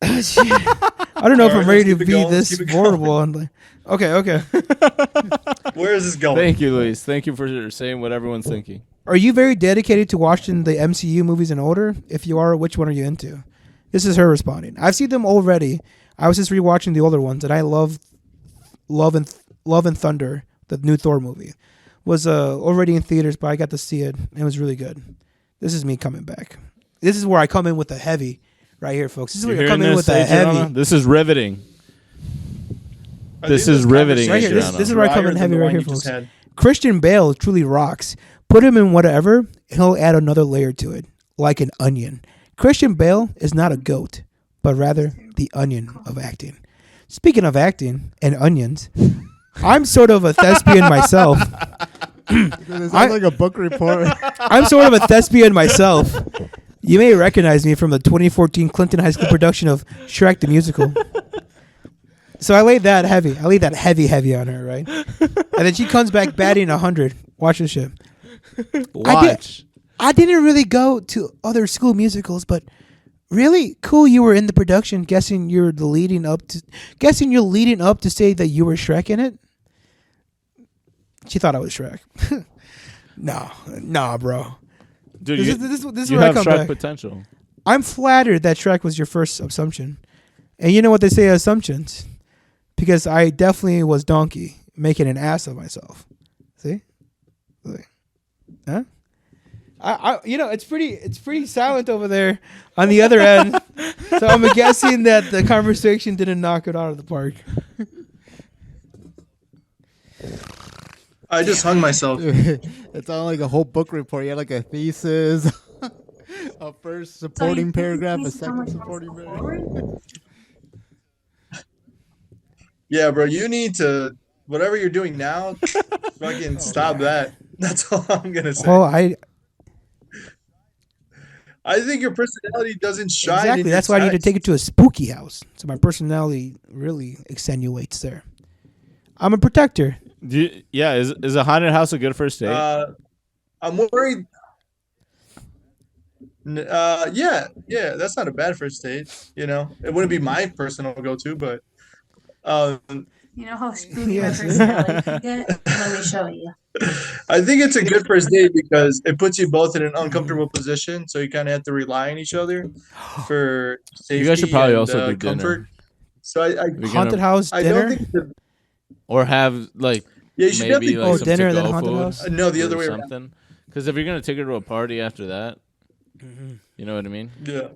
don't know if I'm ready to be this vulnerable. Okay. Where is this going? Thank you, Luis. Thank you for saying what everyone's thinking. Are you very dedicated to watching the MCU movies in order? If you are, which one are you into? This is her responding. I've seen them already. I was just rewatching the older ones, and I love and Thunder, the new Thor movie. Was already in theaters, but I got to see it. It was really good. This is me coming back. This is where I come in with the heavy right here, folks. This is where I come in with the heavy. This is riveting. This is riveting. Right here. This is where I come in heavy right here, folks. Christian Bale truly rocks. Put him in whatever, and he'll add another layer to it, like an onion. Christian Bale is not a goat, but rather the onion of acting. Speaking of acting and onions, I'm sort of a thespian myself. It sounds like a book report. I'm sort of a thespian myself. You may recognize me from the 2014 Clinton High School production of Shrek the Musical. So I laid that heavy. I laid that heavy on her, right? And then she comes back batting 100. Watch this shit. Watch. I didn't really go to other school musicals, but really cool you were in the production. Guessing you're leading up to say that you were Shrek in it. She thought I was Shrek. Nah, bro. Dude, this is you where have I come Shrek back. potential. I'm flattered that Shrek was your first assumption. And you know what they say assumptions? Because I definitely was Donkey, making an ass of myself. See? Huh? It's pretty silent over there on the other end. So I'm guessing that the conversation didn't knock it out of the park. I just hung myself. It's all like a whole book report. You had like a thesis, a first supporting paragraph, a second supporting paragraph. Yeah, bro, you need to, whatever you're doing now, fucking stop that. That's all I'm going to say. Well, I think your personality doesn't shine. Exactly. That's why I need to take it to a spooky house. So my personality really extenuates there. I'm a protector. Is a haunted house a good first date? I'm worried. Yeah, that's not a bad first date. You know, it wouldn't be my personal go-to, but you know how spooky my personality can get? Let me show you. I think it's a good first date because it puts you both in an uncomfortable position, so you kind of have to rely on each other for safety. You guys should probably and, also do comfort. dinner. So I haunted house I dinner. don't think Or have like you should maybe definitely like some dinner to-go then haunted food house? No, the other or way around. something. Because if you're gonna take her to a party after that, you know what I mean? Yeah.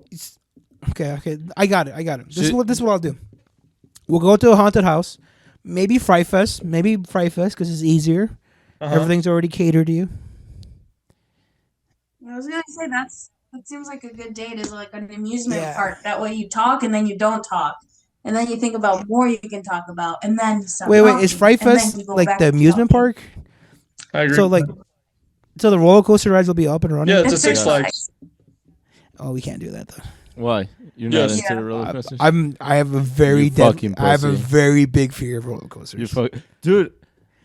Okay. I got it. This is what I'll do. We'll go to a haunted house. Maybe Fright Fest because it's easier. Everything's already catered to you. I was gonna say that seems like a good date is like an amusement park. That way you talk and then you don't talk. And then you think about more you can talk about, and then you stop Wait, talking, is Fright and then Fest you go like back the to amusement talking. park? I agree. So the roller coaster rides will be up and running? Yeah, it's a Six Flags. Oh, we can't do that though. Why? You're not into the roller coasters? I have a very big fear of roller coasters. Dude.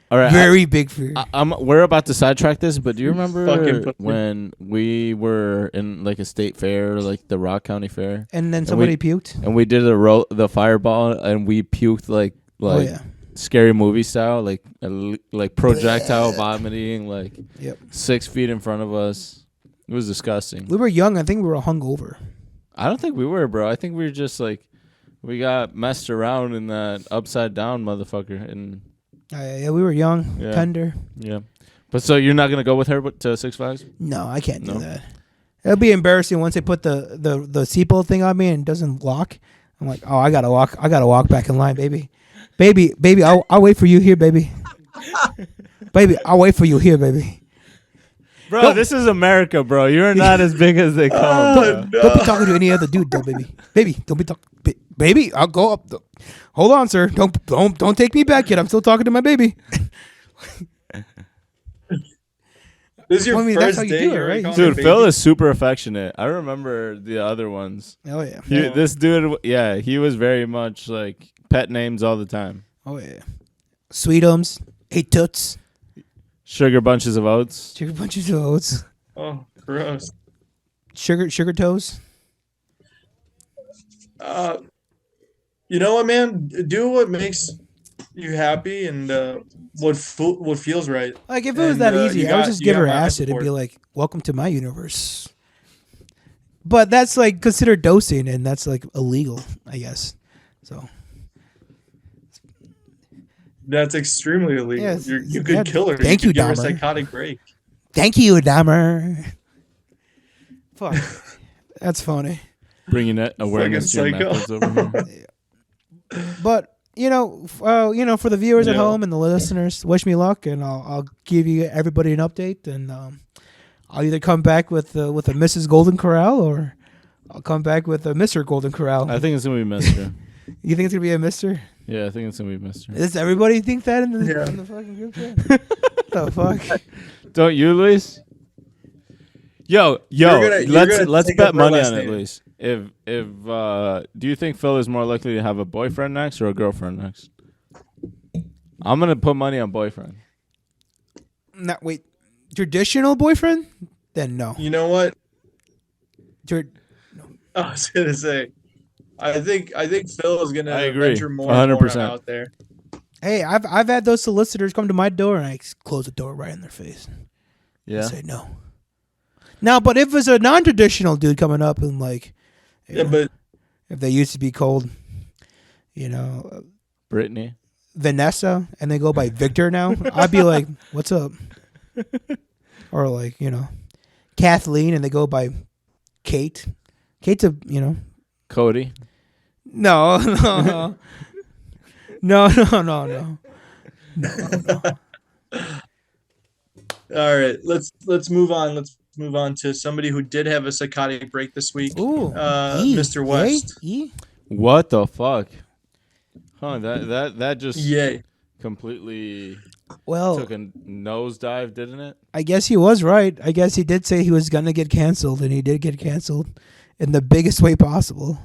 All right. Very big fear. We're about to sidetrack this, but do you remember when we were in like a state fair, like the Rock County Fair, and then somebody puked, and we did the fireball, and we puked like scary movie style, like projectile vomiting, like 6 feet in front of us. It was disgusting. We were young. I think we were hungover. I don't think we were, bro. I think we were just like We got messed around in that upside down motherfucker. And Yeah, we were young, Yeah. tender. yeah. But so you're not going to go with her to Six Flags? No, I can't do that. It'll be embarrassing once they put the seatbelt thing on me and it doesn't lock. I'm like, oh, I gotta walk back in line, baby. Baby, I'll wait for you here, baby. Baby, I'll wait for you here, baby. Bro, this is America, bro. You're not as big as they come. Don't be talking to any other dude, though, baby. Baby, don't be talking. Baby, I'll go up. Hold on, sir. Don't take me back yet. I'm still talking to my baby. This is your that's first how you day, do it, right? Dude, Phil is super affectionate. I remember the other ones. Oh yeah. This dude, yeah, he was very much like pet names all the time. Oh yeah. Sweetums, 8 toots, Sugar bunches of oats. sugar bunches of oats, Oh, gross. sugar toes. You know what, man? Do what makes you happy and what feels right. Like if it was And, that easy, I would just give her my acid and support. be like, "Welcome to my universe." But that's like considered dosing, and that's like illegal, I guess. So That's extremely illegal. Yes, You could kill her. thank you you, could give her a Dahmer. psychotic break. thank you, Dahmer. Fuck, that's funny. Bringing that awareness to your psycho. methods over here. But you know, for the viewers at Yeah. home and the listeners, wish me luck, and I'll give you everybody an update, and I'll either come back with a Mrs. Golden Corral, or I'll come back with a Mr. Golden Corral. I think it's going to be Mister. You think it's gonna be a Mister? Yeah, I think it's going to be Mister. Does everybody think that in the fucking group chat? The fuck? Don't you, Luis? Yo, You're gonna let's take bet up her money last on it, name. Luis. If do you think Phil is more likely to have a boyfriend next or a girlfriend next? I'm gonna put money on boyfriend. Wait, traditional boyfriend? Then no. You know what? Tur- I was gonna say, I think Phil is gonna I agree. venture more and more 100%. out there. Hey, I've had those solicitors come to my door and I close the door right in their face. Yeah. Say no. Now, but if it's a non-traditional dude coming up and like, Yeah, but if they used to be called, Brittany. Vanessa, and they go by Victor now, I'd be like, "What's up?" Or like, Kathleen, and they go by Kate. Kate's a, Cody. no, no, no, no, no, no. all right, let's move on. Let's move on to somebody who did have a psychotic break this week. Ooh, Mr. West. What the fuck? Huh? That just Yay. completely Well, took a nosedive, didn't it? I guess he was right. I guess he did say he was gonna get canceled, and he did get canceled in the biggest way possible.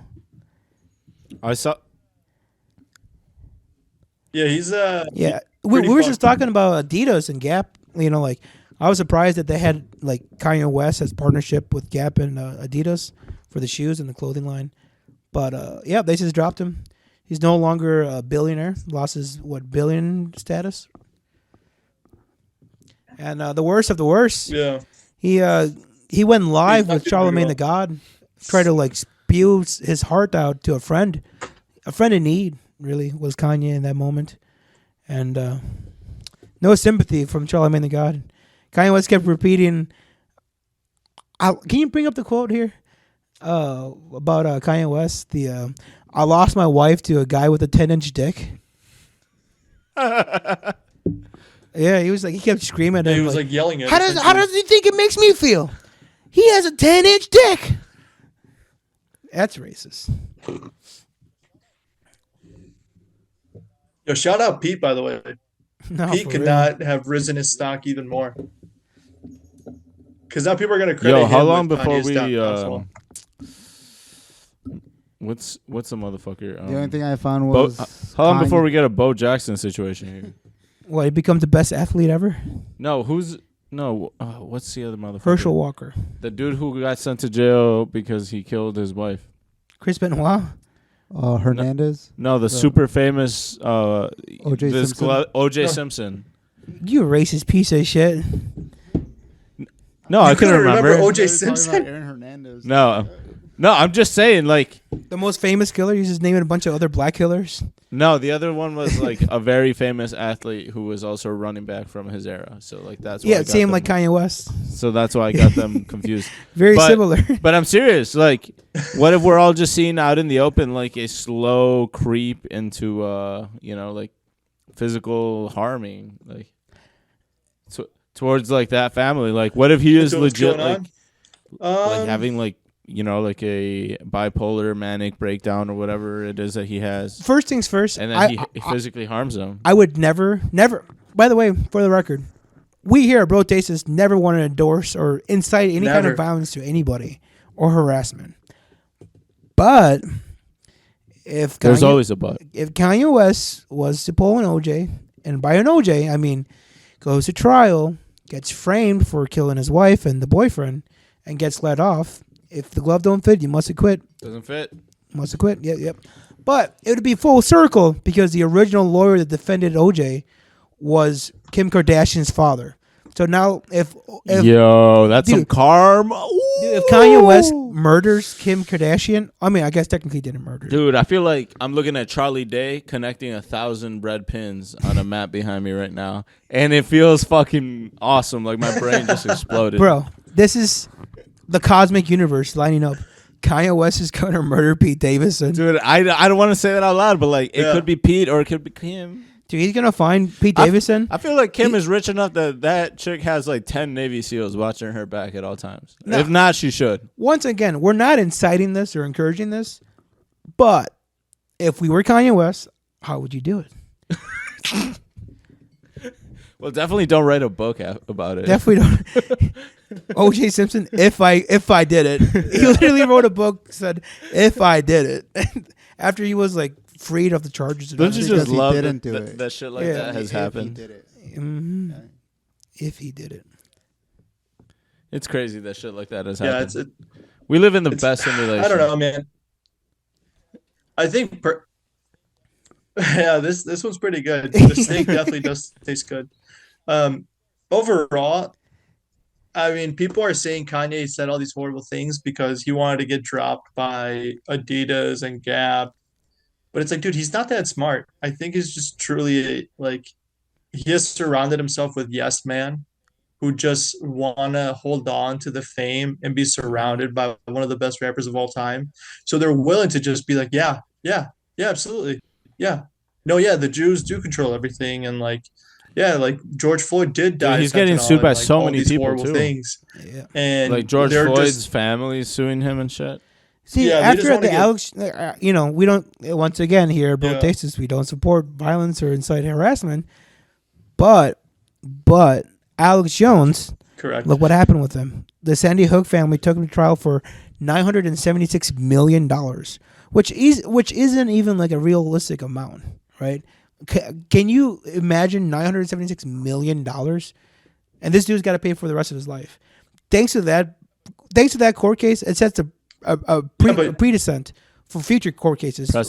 I saw. Yeah, he's Yeah, we were just talking about Adidas and Gap. Like I was surprised that they had like Kanye West as partnership with Gap and Adidas for the shoes and the clothing line. But yeah, they just dropped him. He's no longer a billionaire. Lost his billion status. And the worst of the worst. Yeah. He went live He's not with doing Charlemagne well. the God, tried to like spew his heart out to a friend in need. Really was Kanye in that moment, and no sympathy from Charlemagne the God. Kanye West kept repeating. Can you bring up the quote here about Kanye West? I lost my wife to a guy with a 10-inch dick. Yeah, he kept screaming at him. He was like yelling at How does he think it makes me feel? He has a 10-inch dick. That's racist. Yo, shout out Pete, by the way. No, Pete for could real. not have risen his stock even more. Because now people are going to credit Yo, him how long with before Kanye's stock we? downfall. What's the motherfucker? The only thing I found was how long Kanye. before we get a Bo Jackson situation here? What, he becomes the best athlete ever? No, what's the other motherfucker? Herschel Walker. The dude who got sent to jail because he killed his wife. Chris Benoit. Hernandez. No, the super famous O.J. Simpson. O.J. No. Simpson. You racist piece of shit. No, I couldn't remember. O.J. They were talking Simpson? about Aaron Hernandez. No, No, I'm just saying, like, The most famous killer. You just naming a bunch of other black killers. no, the other one was like a very famous athlete who was also a running back from his era. So like that's why I Yeah, got same them- like Kanye West. So that's why I got them confused. Very But- similar. But I'm serious. Like, what if we're all just seeing out in the open like a slow creep into like physical harming, like towards like that family? Like, what if he is Into what's legit going like having like like a bipolar manic breakdown or whatever it is that he has? First things first. And then he physically harms them. I would never. By the way, for the record, we here at Brodeaux never want to endorse or incite any kind Never. of violence to anybody or harassment. But if There's Kanye- always a but. If Kanye West was to pull an OJ, and by an OJ I mean goes to trial, gets framed for killing his wife and the boyfriend, and gets let off. If the glove don't fit, you must acquit. Doesn't fit. Must acquit. Yep. But it would be full circle because the original lawyer that defended OJ was Kim Kardashian's father. So now if Yo, that's some dude, karma. dude, if Kanye West murders Kim Kardashian, I mean, I guess technically he didn't murder. Dude, I feel like I'm looking at Charlie Day connecting 1,000 bread pins on a map behind me right now, and it feels fucking awesome. Like my brain just exploded. Bro, this is the cosmic universe lining up. Kanye West is gonna murder Pete Davidson. Dude, I don't want to say that out loud, but like it could be Pete or it could be Kim. Dude, he's gonna find Pete Davidson. I feel like Kim is rich enough that chick has like 10 Navy SEALs watching her back at all times. No. If not, she should. Once again, we're not inciting this or encouraging this, but if we were Kanye West, how would you do it? Well, definitely don't write a book about it. Definitely don't. O.J. Simpson, if I did it, he literally wrote a book said if I did it after he was like freed of the charges. Don't you just love it. that shit like Yeah. that has happened? He did it. If he did it. It's crazy that shit like that has Yeah, happened. We live in the best simulation. I don't know, man. I think yeah, this one's pretty good. The steak definitely does taste good. Overall, I mean, people are saying Kanye said all these horrible things because he wanted to get dropped by Adidas and Gap. But it's like, dude, he's not that smart. I think he's just truly like he has surrounded himself with yes man who just want to hold on to the fame and be surrounded by one of the best rappers of all time. So they're willing to just be like, yeah, absolutely. Yeah. No, yeah, the Jews do control everything. And like, yeah, like George Floyd did die. Dude, he's of getting fentanyl sued by and, like, so all many these people, horrible too. things. Yeah. And like George they're Floyd's just- family suing him and shit. See, Yeah, they just after wanna the get- Alex, we don't. Once again, here at Yeah. Brodeaux, we don't support violence or incite harassment. But Alex Jones, Correct. look what happened with him. The Sandy Hook family took him to trial for $976 million, which isn't even like a realistic amount, right? Can you imagine $976 million? And this dude's got to pay for the rest of his life. Thanks to that court case, it sets a precedent for future court cases. A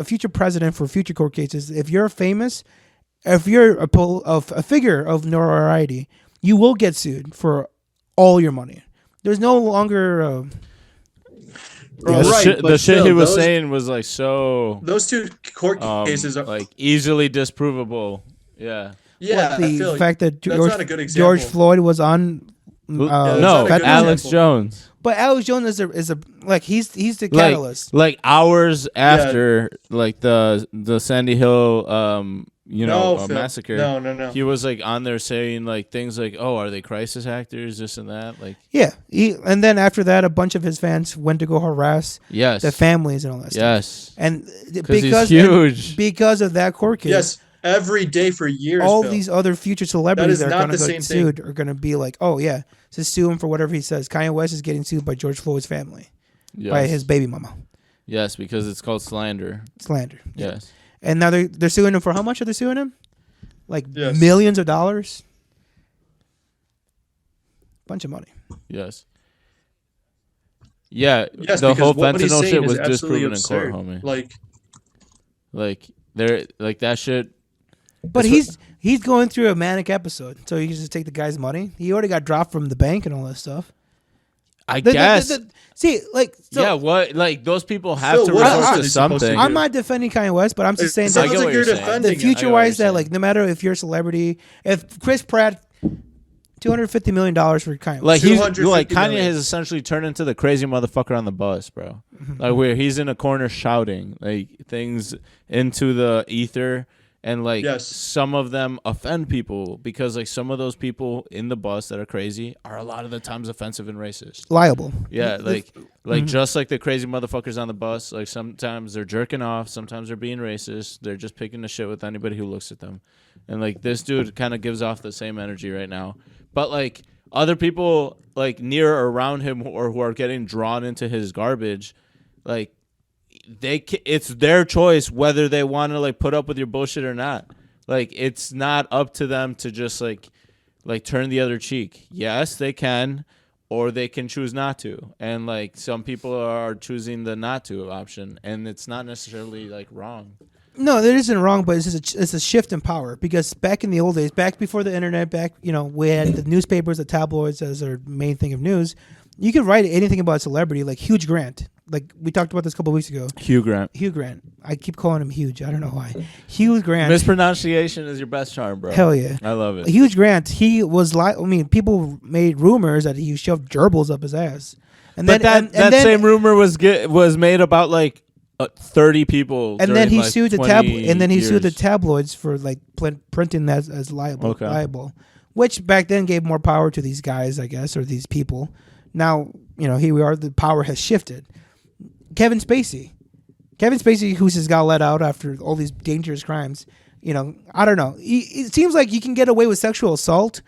future precedent for future court cases. If you're famous, if you're a figure of notoriety, you will get sued for all your money. There's no longer. The shit he was saying was like so. Those two court cases are like easily disprovable. Yeah. Yeah, What, the like fact that that's not a good example. George Floyd was on. No, not a good Alex example. Jones. But Alex Jones is a like he's the catalyst. Like hours after like the Sandy Hill Phil. massacre. No. He was like on there saying like things like, "Oh, are they crisis actors? This and that." Like Yeah, and then after that, a bunch of his fans went to go harass yes, the families and all that stuff. yes, And he's huge. because of that court case, Yes, every day for years. all Phil. these other future celebrities That that is are not going to the get same thing. sued are going to be like, oh yeah, to sue him for whatever he says. Kanye West is getting sued by George Floyd's family, by his baby mama. Yes, because it's called slander. Slander. Yes. And now they're suing him for how much are they suing him? Like Yes. millions of dollars. Bunch of money. Yes. Yeah, Yes, the because whole what he's fentanyl saying shit is was absolutely disproven in court, absurd. homie. Like They're like that shit. But That's he's going through a manic episode, so you can just take the guy's money. He already got dropped from the bank and all that stuff. I guess. See, like, so, yeah, what? Like, those people have Phil, to what else resort are to they supposed to something. do? I'm not defending Kanye West, but I'm just saying It that sounds like you're defending the it. future I get what wise you're that like no matter if you're a celebrity, if Chris Pratt, $250 million for Kanye West. Like he's 250 like Kanye million. has essentially turned into the crazy motherfucker on the bus, bro. Like where he's in a corner shouting like things into the ether, and like Yes. some of them offend people because like some of those people in the bus that are crazy are a lot of the times offensive and racist. liable. Yeah, like just like the crazy motherfuckers on the bus, like sometimes they're jerking off, sometimes they're being racist, they're just picking the shit with anybody who looks at them. And like this dude kind of gives off the same energy right now. But like other people like near or around him or who are getting drawn into his garbage, like it's their choice whether they want to like put up with your bullshit or not. Like it's not up to them to just like turn the other cheek. Yes, they can, or they can choose not to. And like some people are choosing the not to option, and it's not necessarily like wrong. No, that isn't wrong, but it's a shift in power because back in the old days, back before the internet, we had the newspapers, the tabloids as our main thing of news. You could write anything about a celebrity, like Hugh Grant. Like we talked about this a couple of weeks ago. Hugh Grant. I keep calling him Huge. I don't know why. Hugh Grant. Mispronunciation is your best charm, bro. Hell yeah. I love it. Hugh Grant, he was like, people made rumors that he shoved gerbils up his ass. And but then, that same rumor was made about like 30 people. And then he like sued the sued the tabloids for like printing that as liable. Okay. Liable, which back then gave more power to these guys, I guess, or these people. Now, here we are. The power has shifted. Kevin Spacey, who's just got let out after all these dangerous crimes. I don't know. It seems like you can get away with sexual assault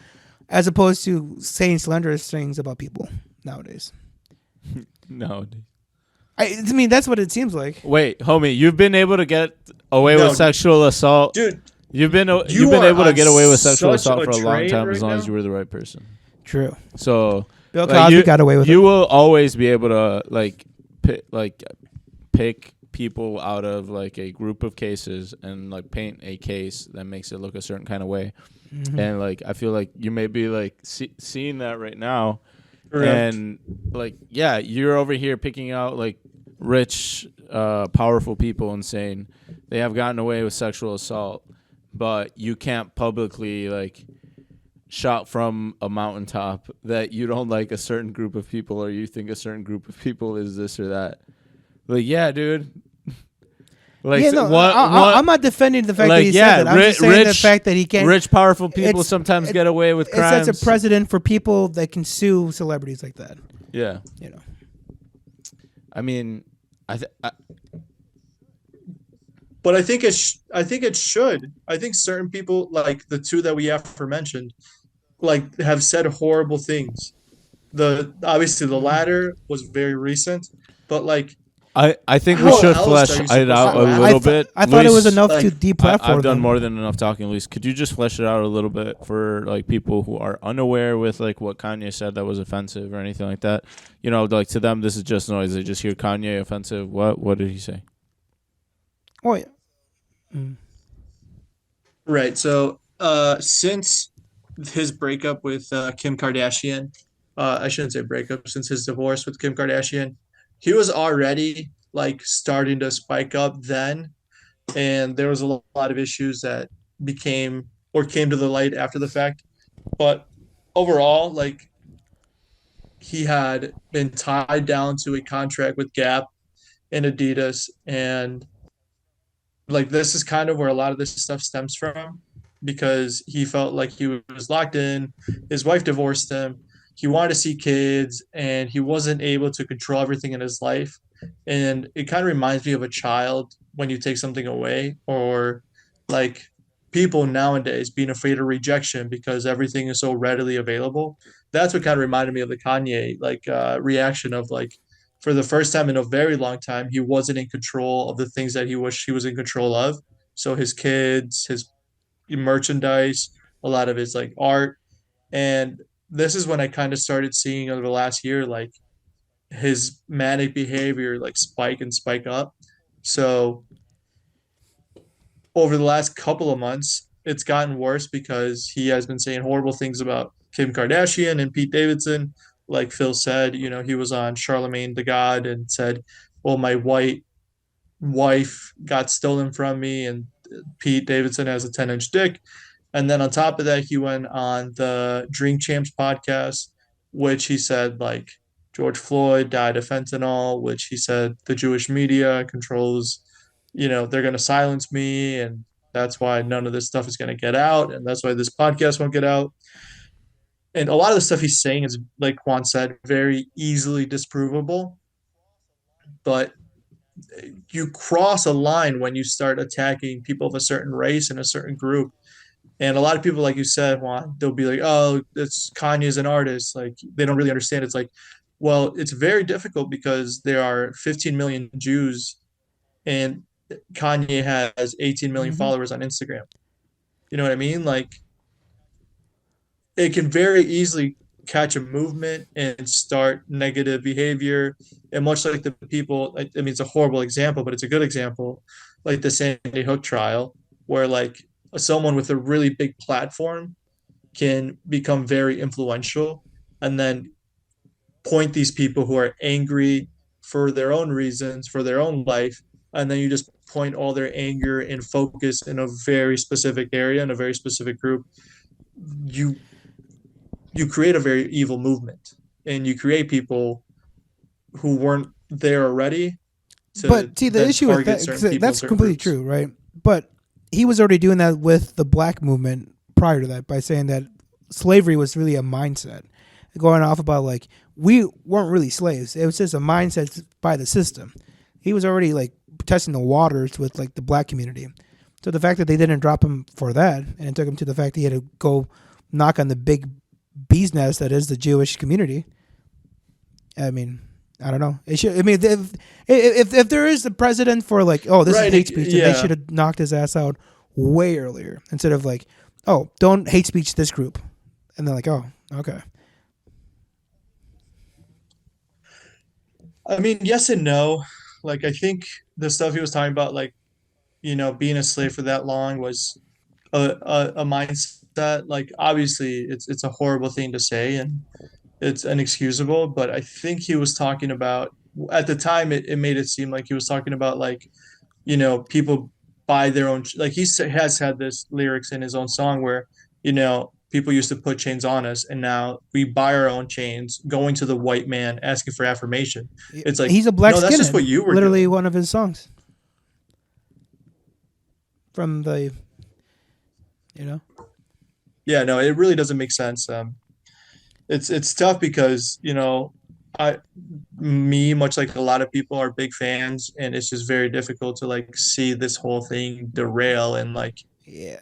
as opposed to saying slanderous things about people nowadays. Nowadays. I mean, that's what it seems like. Wait, homie, you've been able to get away with sexual assault, dude. You've been able to get away with sexual assault for a long time as long as you were the right person. True. So Bill Cosby got away with it. You will always be able to pick people out of like a group of cases and like paint a case that makes it look a certain kind of way. Mm-hmm. And like I feel like you may be like seeing that right now. Correct. And like you're over here picking out like rich powerful people and saying they have gotten away with sexual assault, but you can't publicly like shout from a mountaintop that you don't like a certain group of people or you think a certain group of people is this or that. Like, yeah, dude. Like, I'm not defending the fact that he said that. I'm just saying the fact that he can't. Rich, powerful people sometimes get away with crimes. It sets a precedent for people that can sue celebrities like that. Yeah. I mean, but I think it should. I think certain people, like the two that we aforementioned, like have said horrible things. Obviously the latter was very recent, but like I think we should flesh it out a little bit. I thought it was enough to deplatform. I've done more than enough talking, Luis. Could you just flesh it out a little bit for like people who are unaware with like what Kanye said that was offensive or anything like that? Like to them this is just noise. They just hear Kanye offensive. What did he say? Oh yeah. Right. So since his breakup with Kim Kardashian, I shouldn't say breakup, since his divorce with Kim Kardashian, he was already like starting to spike up then. And there was a lot of issues that came to the light after the fact. But overall, like he had been tied down to a contract with Gap and Adidas, and like this is kind of where a lot of this stuff stems from, because he felt like he was locked in. His wife divorced him. He wanted to see kids, and he wasn't able to control everything in his life. And it kind of reminds me of a child when you take something away, or like people nowadays being afraid of rejection because everything is so readily available. That's what kind of reminded me of the Kanye reaction of like, for the first time in a very long time, he wasn't in control of the things that he wished he was in control of. So his kids, his merchandise, a lot of his like art. And this is when I kind of started seeing over the last year, like his manic behavior, like spike up. So over the last couple of months, it's gotten worse because he has been saying horrible things about Kim Kardashian and Pete Davidson, like Phil said, he was on Charlemagne the God and said, well, my white wife got stolen from me, and Pete Davidson has a 10-inch dick. And then on top of that, he went on the Drink Champs podcast, which he said, like, George Floyd died of fentanyl, which he said the Jewish media controls, they're going to silence me. And that's why none of this stuff is going to get out. And that's why this podcast won't get out. And a lot of the stuff he's saying is, like Juan said, very easily disprovable. But you cross a line when you start attacking people of a certain race and a certain group. And a lot of people, like you said, Juan, they'll be like, oh, it's Kanye's an artist. Like, they don't really understand. It's like, well, it's very difficult because there are 15 million Jews and Kanye has 18 million followers on Instagram. You know what I mean? Like, it can very easily catch a movement and start negative behavior. And much like the people, I mean, it's a horrible example, but it's a good example, like the Sandy Hook trial, where like someone with a really big platform can become very influential and then point these people who are angry for their own reasons, for their own life, and then you just point all their anger and focus in a very specific area, in a very specific group. You create a very evil movement, and you create people who weren't there already. But see, the issue with that's completely true, right? But he was already doing that with the black movement prior to that by saying that slavery was really a mindset, going off about like we weren't really slaves. It was just a mindset by the system. He was already like testing the waters with like the black community. So the fact that they didn't drop him for that and it took him to the fact that he had to go knock on the big bee's nest that is the Jewish community. I mean, I don't know. It should. I mean, if there is a precedent for like, oh, this is hate speech, then they should have knocked his ass out way earlier instead of like, oh, don't hate speech this group, and they're like, oh, okay. I mean, yes and no. Like, I think the stuff he was talking about, like, being a slave for that long was a mindset. Like, obviously, it's a horrible thing to say, and it's inexcusable, but I think he was talking about, at the time it made it seem like he was talking about like, people buy their own, like he has had this lyrics in his own song where, people used to put chains on us and now we buy our own chains, going to the white man asking for affirmation. It's like, he's a black no, that's just what you were literally doing. One of his songs from the, Yeah, no, it really doesn't make sense. It's tough because much like a lot of people are big fans, and it's just very difficult to like see this whole thing derail and like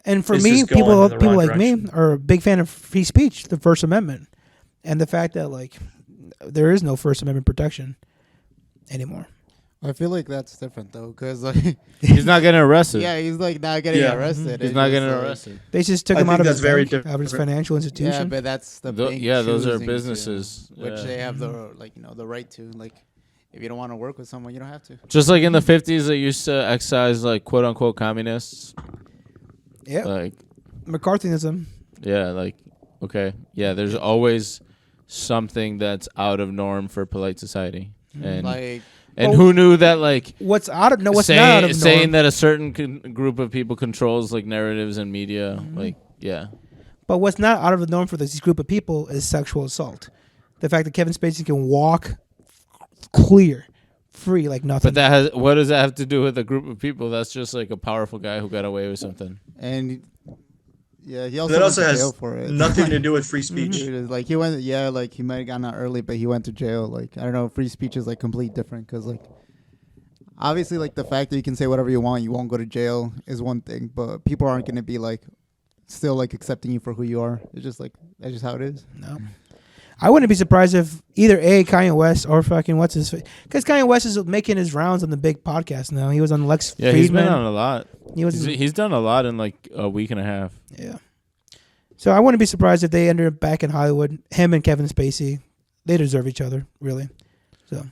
and for me, people like me are a big fan of free speech, the First Amendment, and the fact that like there is no First Amendment protection anymore. I feel like that's different though, because like he's not getting arrested. Yeah, he's like not getting arrested. He's not getting arrested. They just took him out of his bank, out of his financial institution. Yeah, but that's the those are businesses, which they have the the right to. Like, if you don't want to work with someone, you don't have to. Just like in the 50s, they used to excise like quote unquote communists. Yeah, like McCarthyism. Yeah, like okay, yeah. There's always something that's out of norm for polite society, and like. And who knew that, like... What's not out of norm? Saying that a certain group of people controls, like, narratives and media, like, yeah. But what's not out of the norm for this group of people is sexual assault. The fact that Kevin Spacey can walk clear, free, like nothing. But what does that have to do with a group of people? That's just, like, a powerful guy who got away with something. And... Yeah, he also that went also to has jail for it. Nothing to do with free speech. Like he went, like he might have gotten out early, but he went to jail. Like I don't know, free speech is like completely different because like obviously like the fact that you can say whatever you want, you won't go to jail is one thing, but people aren't going to be like still like accepting you for who you are. It's just like that's just how it is. No, I wouldn't be surprised if either Kanye West or fucking what's his face, because Kanye West is making his rounds on the big podcast now. He was on Lex Friedman. He's been on a lot. He's done a lot in like a week and a half. Yeah. So I wouldn't be surprised if they ended up back in Hollywood. Him and Kevin Spacey, they deserve each other, really. So.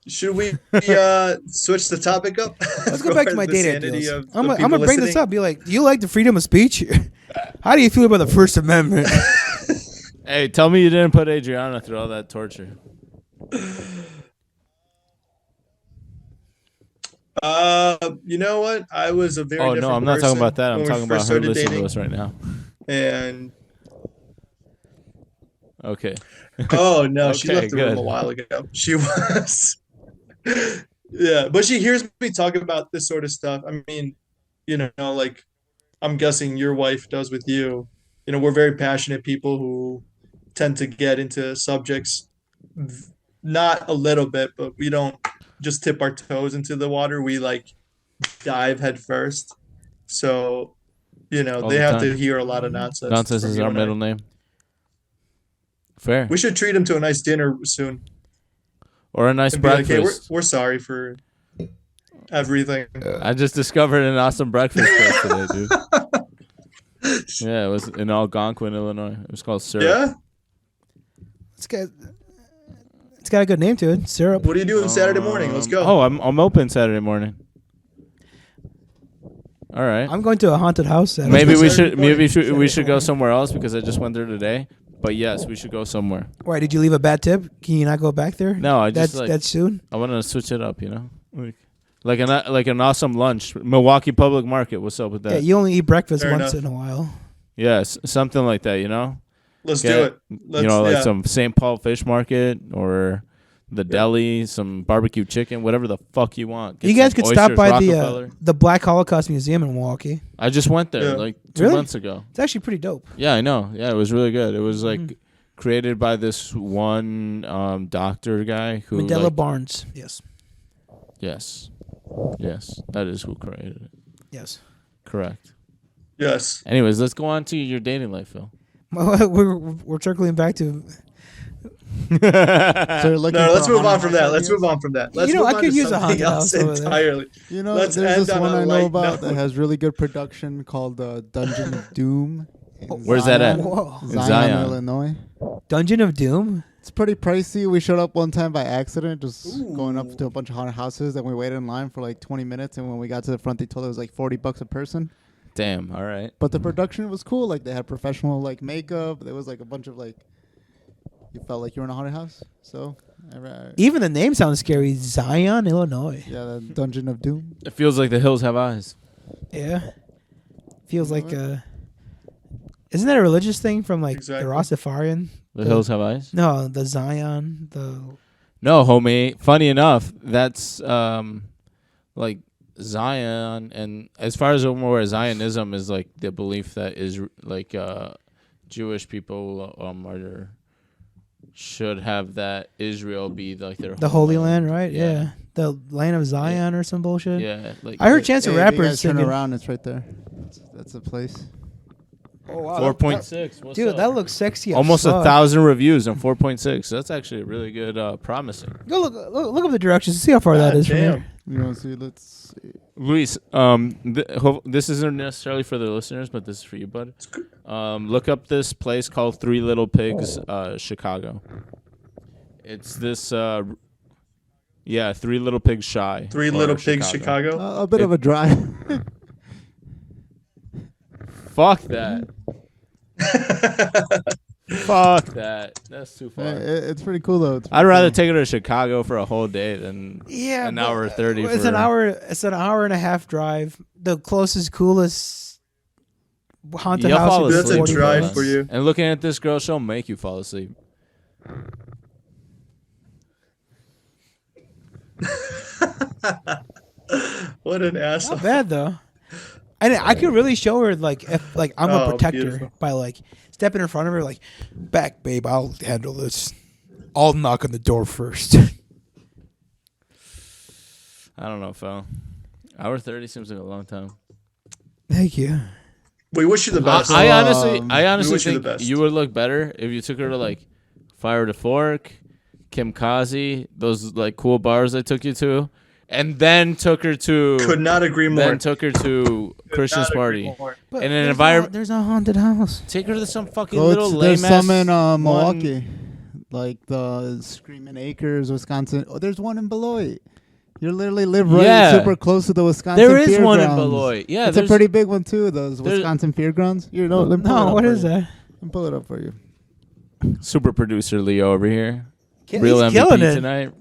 Should we switch the topic up? Let's go back to my dating deals. I'm gonna bring this up. Be like, do you like the freedom of speech? How do you feel about the First Amendment? Hey, tell me you didn't put Adriana through all that torture. You know what? I was a very different I'm not talking person about that. I'm when we talking about first her started listening dating. to us right now. And Okay. oh no, she Okay, left the room good. a while ago. She was yeah, but she hears me talk about this sort of stuff. I mean, you know, like I'm guessing your wife does with you. You know, we're very passionate people who tend to get into subjects not a little bit, but we don't just tip our toes into the water. We like dive head first. So, you know, All they the have time. to hear a lot of nonsense. Nonsense from is you our and I. middle name. Fair. We should treat him to a nice dinner soon. Or a nice And be like, breakfast. hey, we're sorry for everything. I just discovered an awesome breakfast place today, dude. Yeah, it was in Algonquin, Illinois. It was called Syrup. Yeah? It's got a good name to it. Syrup. What are you doing Saturday morning? Let's go. Oh, I'm open Saturday morning. All right. I'm going to a haunted house. Saturday. We should go somewhere else because I just went there today. But yes, we should go somewhere. Why did you leave a bad tip? Can you not go back there? No, I just that's soon. I want to switch it up, you know, like an awesome lunch. Milwaukee Public Market. What's up with that? Yeah, you only eat breakfast Fair once enough. in a while. Yes, something like that, you know. Let's do it. You know, like some St. Paul Fish Market or the deli, some barbecue chicken, whatever the fuck you want. Get You guys some could stop oysters, by Rockefeller. the Black Holocaust Museum in Milwaukee. I just went there like 2 Really? months ago. It's actually pretty dope. Yeah, I know. Yeah, it was really good. It was like created by this one doctor guy who Mandela Barnes. Yes. Yes, that is who created it. Yes. Correct. Yes. Anyways, let's go on to your dating life, Phil. We're circling back to. So you're looking No, for let's a move on haunted from that. house Let's ideas? move on from that. Let's You know, move I on could to use a something haunted else house over there. entirely. You know, Let's there's end this on one a I know light about note. that has really good production called Dungeon of Doom. in Where's that at? Whoa. Zion, Illinois. Dungeon of Doom? It's pretty pricey. We showed up one time by accident, just going up to a bunch of haunted houses, and we waited in line for like 20 minutes. And when we got to the front, they told us it was like $40 a person. Damn. All right. But the production was cool. Like they had professional like makeup. There was like a bunch of like, you felt like you were in a haunted house. So Even the name sounds scary. Zion, Illinois. yeah, the Dungeon of Doom. It feels like the hills have eyes. Yeah. Feels like isn't that a religious thing from like Exactly. the Rastafarian? The hills have eyes. No, the Zion, No, homie. Funny enough, that's like Zion, and as far as I'm aware, Zionism is like the belief that is like Jewish people should have that Israel be like their the homeland. Holy Land, right? Yeah. The land of Zion or some bullshit. Yeah, like I heard Chance the Hey, if you Rapper guys turn singing. around, it's right there. That's the place. Oh, wow. 4.6. Dude, that looks sexy. Almost as fuck. 1,000 reviews on 4.6. That's actually really good, promising. Go look up the directions. See how far that is from here. You want to see? Let's see. Luis, this isn't necessarily for the listeners, but this is for you, bud. Look up this place called Three Little Pigs, Chicago. It's this, Three Little Pigs Shy. Three Little Pigs, Chicago. A bit of a drive. Fuck that. Fuck that. That's too far. It's pretty cool though. I'd rather take her to Chicago for a whole day than an but hour 30. It's an hour. It's an hour and a half drive. The closest, coolest haunted You'll house. fall is That's a 40 drive minutes. for you. And looking at this girl, she'll make you fall asleep. What an asshole. Not bad though. And I could really show her like if like I'm a Oh, protector beautiful. by like stepping in front of her like, back babe, I'll handle this. I'll knock on the door first. I don't know, Phil. Hour 30 seems like a long time. Thank you. We wish you the best. I honestly we wish you the think best. you would look better if you took her to like Fire to Fork, Kim Kazi, those like cool bars I took you to, and then took her to. Could not agree more. Then took her to Christmas not agree party more. But in an there's environment. There's a haunted house. Take her to some fucking Go little to- lame there's some in one- Milwaukee, like the Screaming Acres, Wisconsin. Oh, there's one in Beloit. You literally live right Yeah. super close to the Wisconsin There is Fairgrounds. one in Beloit. Yeah, it's a there's- pretty big one too. Those Wisconsin Fairgrounds. You know, let me pull it No, up what for is you. that? Let me pull it up for you. Super producer Leo over here. He's Real MVP killing it. tonight.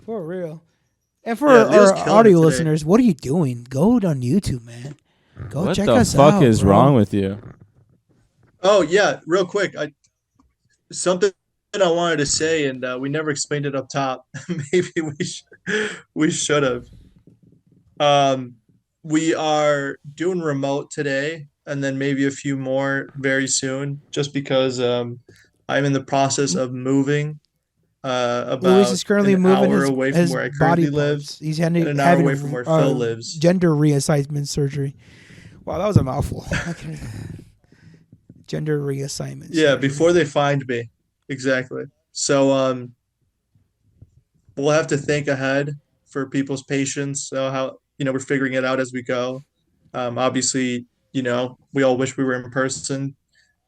For real. And for Yeah, Leo's our killing audio it today. listeners, what are you doing? Go on YouTube, man. Go What check the us fuck out. is bro. wrong with you? Oh yeah, real quick. Something I wanted to say, and we never explained it up top. Maybe we should have. We are doing remote today, and then maybe a few more very soon. Just because I'm in the process of moving. About Luis is currently an moving hour his, away from his where I body currently live, parts. He's and having, an hour having away from where Phil lives. gender reassignment surgery. Wow, that was a mouthful. Gender reassignment. Yeah, surgery. before they find me. Exactly. So we'll have to think ahead for people's patience. So how we're figuring it out as we go. Obviously, we all wish we were in person,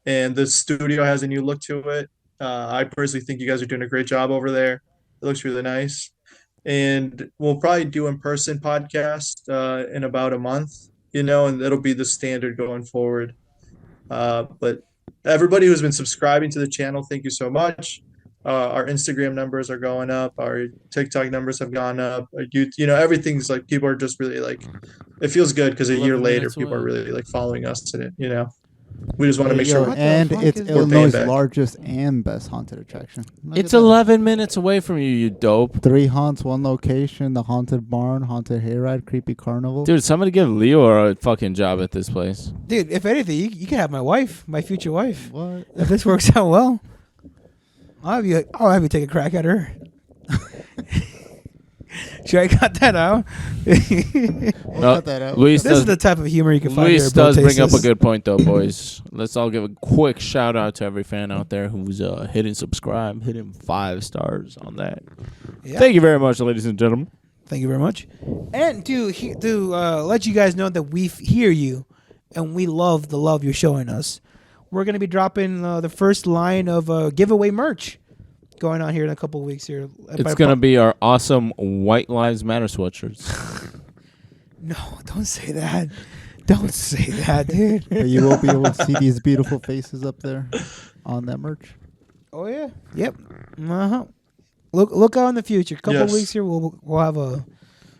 and the studio has a new look to it. I personally think you guys are doing a great job over there. It looks really nice. And we'll probably do in-person podcast in about a month, and it'll be the standard going forward. But everybody who's been subscribing to the channel, thank you so much. Our Instagram numbers are going up. Our TikTok numbers have gone up. Everything's like, people are just really like, it feels good because a year 11 later, minutes people are away. really like following us in it. We just want to Hey, make yo, sure. and it's is we're paying Illinois' back. largest and best haunted attraction. Look It's at that. 11 minutes away from you, you dope. 3 haunts, 1 location: the haunted barn, haunted hayride, creepy carnival. Dude, somebody give Leo a fucking job at this place. Dude, if anything, you can have my wife, my future wife. What? If this works out well, I'll have you take a crack at her. Should I cut that out? We'll cut that out. Luis This does, is the type of humor you can find Luis here at does bring up a Brodeaux. good point, though, boys. Let's all give a quick shout out to every fan out there who's hitting subscribe, hitting 5 stars on that. Yeah. Thank you very much, ladies and gentlemen. Thank you very much. And to let you guys know that we hear you and we love the love you're showing us, we're going to be dropping the first line of giveaway merch going on here in a couple of weeks here. It's going to be our awesome White Lives Matter sweatshirts. No, don't say that. Don't say that, dude. But you will be able to see these beautiful faces up there on that merch. Oh, yeah. Yep. Uh-huh. Look out in the future. A couple of Yes. weeks here, we'll have a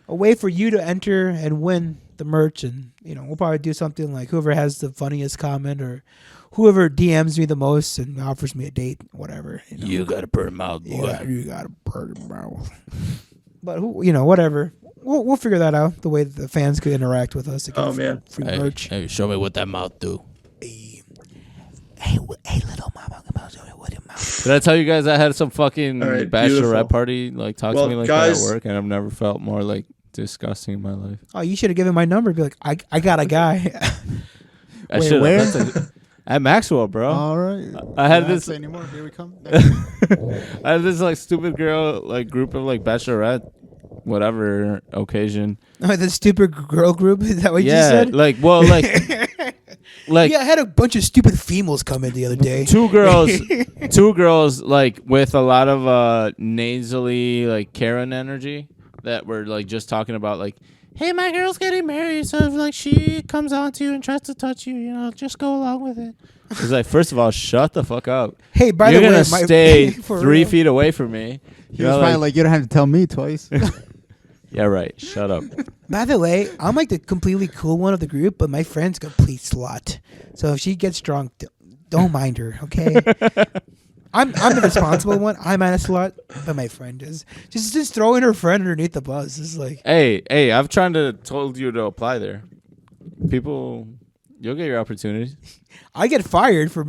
way for you to enter and win the merch. And, we'll probably do something like whoever has the funniest comment or whoever DMs me the most and offers me a date, whatever. You got a pretty mouth, boy. You got a pretty mouth. But whatever. We'll figure that out. The way that the fans could interact with us. To get man. free Hey, merch. hey, show me what that mouth do. Hey, little mama, show me what your mouth. Did I tell you guys I had some fucking All right, bachelorette beautiful. party talk Well, to me like guys- that at work, and I've never felt more disgusting in my life. Oh, you should have given my number. Be like, I got a guy. I Wait, should've. where? That's at Maxwell, bro. All right. I had Not this- say anymore. Here we come. I had this stupid girl group of bachelorette whatever occasion. Oh, the stupid girl group. Is that what you Yeah, said? like Yeah, I had a bunch of stupid females come in the other day. two girls with a lot of nasally Karen energy that were just talking about hey, my girl's getting married, so if she comes on to you and tries to touch you, just go along with it. It's first of all, shut the fuck up. Hey, by You're the way, gonna stay for 3 real. feet away from me. He was probably you don't have to tell me twice. Yeah, right. Shut up. By the way, I'm the completely cool one of the group, but my friend's a complete slut. So if she gets drunk, don't mind her, okay? I'm the responsible one. I'm not a slut, but my friend is. Just throwing her friend underneath the bus is Hey, I've told you to apply there. People, you'll get your opportunities. I get fired for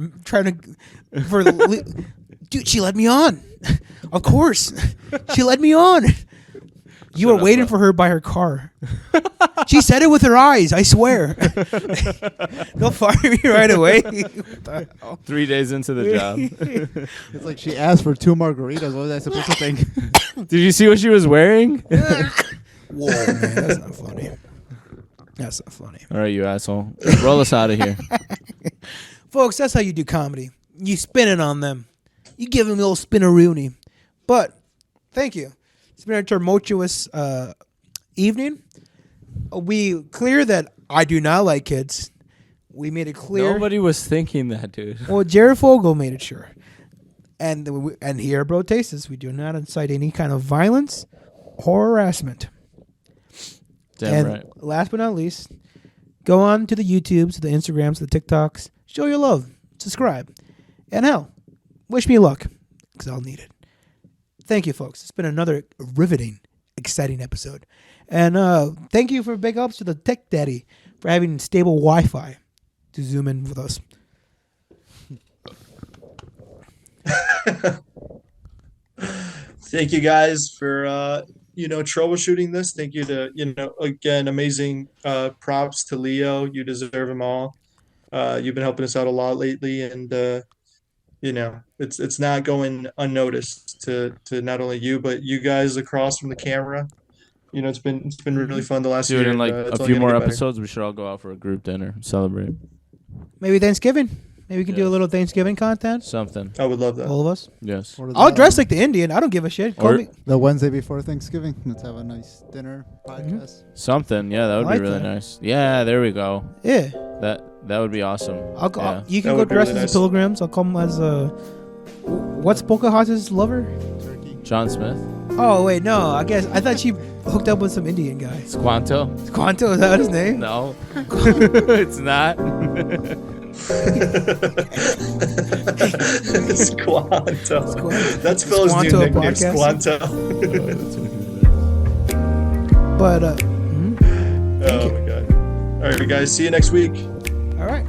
dude, she led me on. Of course. She led me on. You were waiting for her by her car. She said it with her eyes, I swear. They'll fire me right away. What the hell? 3 days into the job. It's like she asked for 2 margaritas. What was I supposed to think? Did you see what she was wearing? Whoa, man, that's not funny. That's not funny. All right, you asshole. Roll us out of here. Folks, that's how you do comedy. You spin it on them. You give them a little spin-a-rooney. But, thank you. It's been a tumultuous evening. We clear that I do not like kids. We made it clear. Nobody was thinking that, dude. Well, Jared Fogle made it sure. And here at Bro Tastes, we do not incite any kind of violence or harassment. Damn and right. Last but not least, go on to the YouTubes, the Instagrams, the TikToks. Show your love. Subscribe. And hell, wish me luck, because I'll need it. Thank you, folks. It's been another riveting, exciting episode. And thank you for big ups to the Tech Daddy for having stable Wi-Fi to zoom in with us. Thank you guys for troubleshooting this. Thank you to again, amazing props to Leo. You deserve them all. You've been helping us out a lot lately, and it's not going unnoticed to not only you but you guys across from the camera. It's been really fun the last Dude, year. in like It's a only few gonna more get better. episodes, we should all go out for a group dinner, celebrate. Maybe Thanksgiving. Maybe we can do a little Thanksgiving content. Something. I would love that. All of us. Yes. I'll dress like the Indian. I don't give a shit. Call me. The Wednesday before Thanksgiving. Let's have a nice dinner podcast. Something. Yeah, that would I like be really that. nice. Yeah, there we go. Yeah. That would be awesome. I'll go. Yeah. You can That go would be dress really as nice. pilgrims. I'll come as what's Pocahontas' lover? John Smith. Oh wait, no. I thought she hooked up with some Indian guy. Squanto. Squanto, is that his name? No. It's not. Squanto. That's Phil's new Squanto nickname, podcast. Squanto. But Oh my god. All right, guys. See you next week. all right.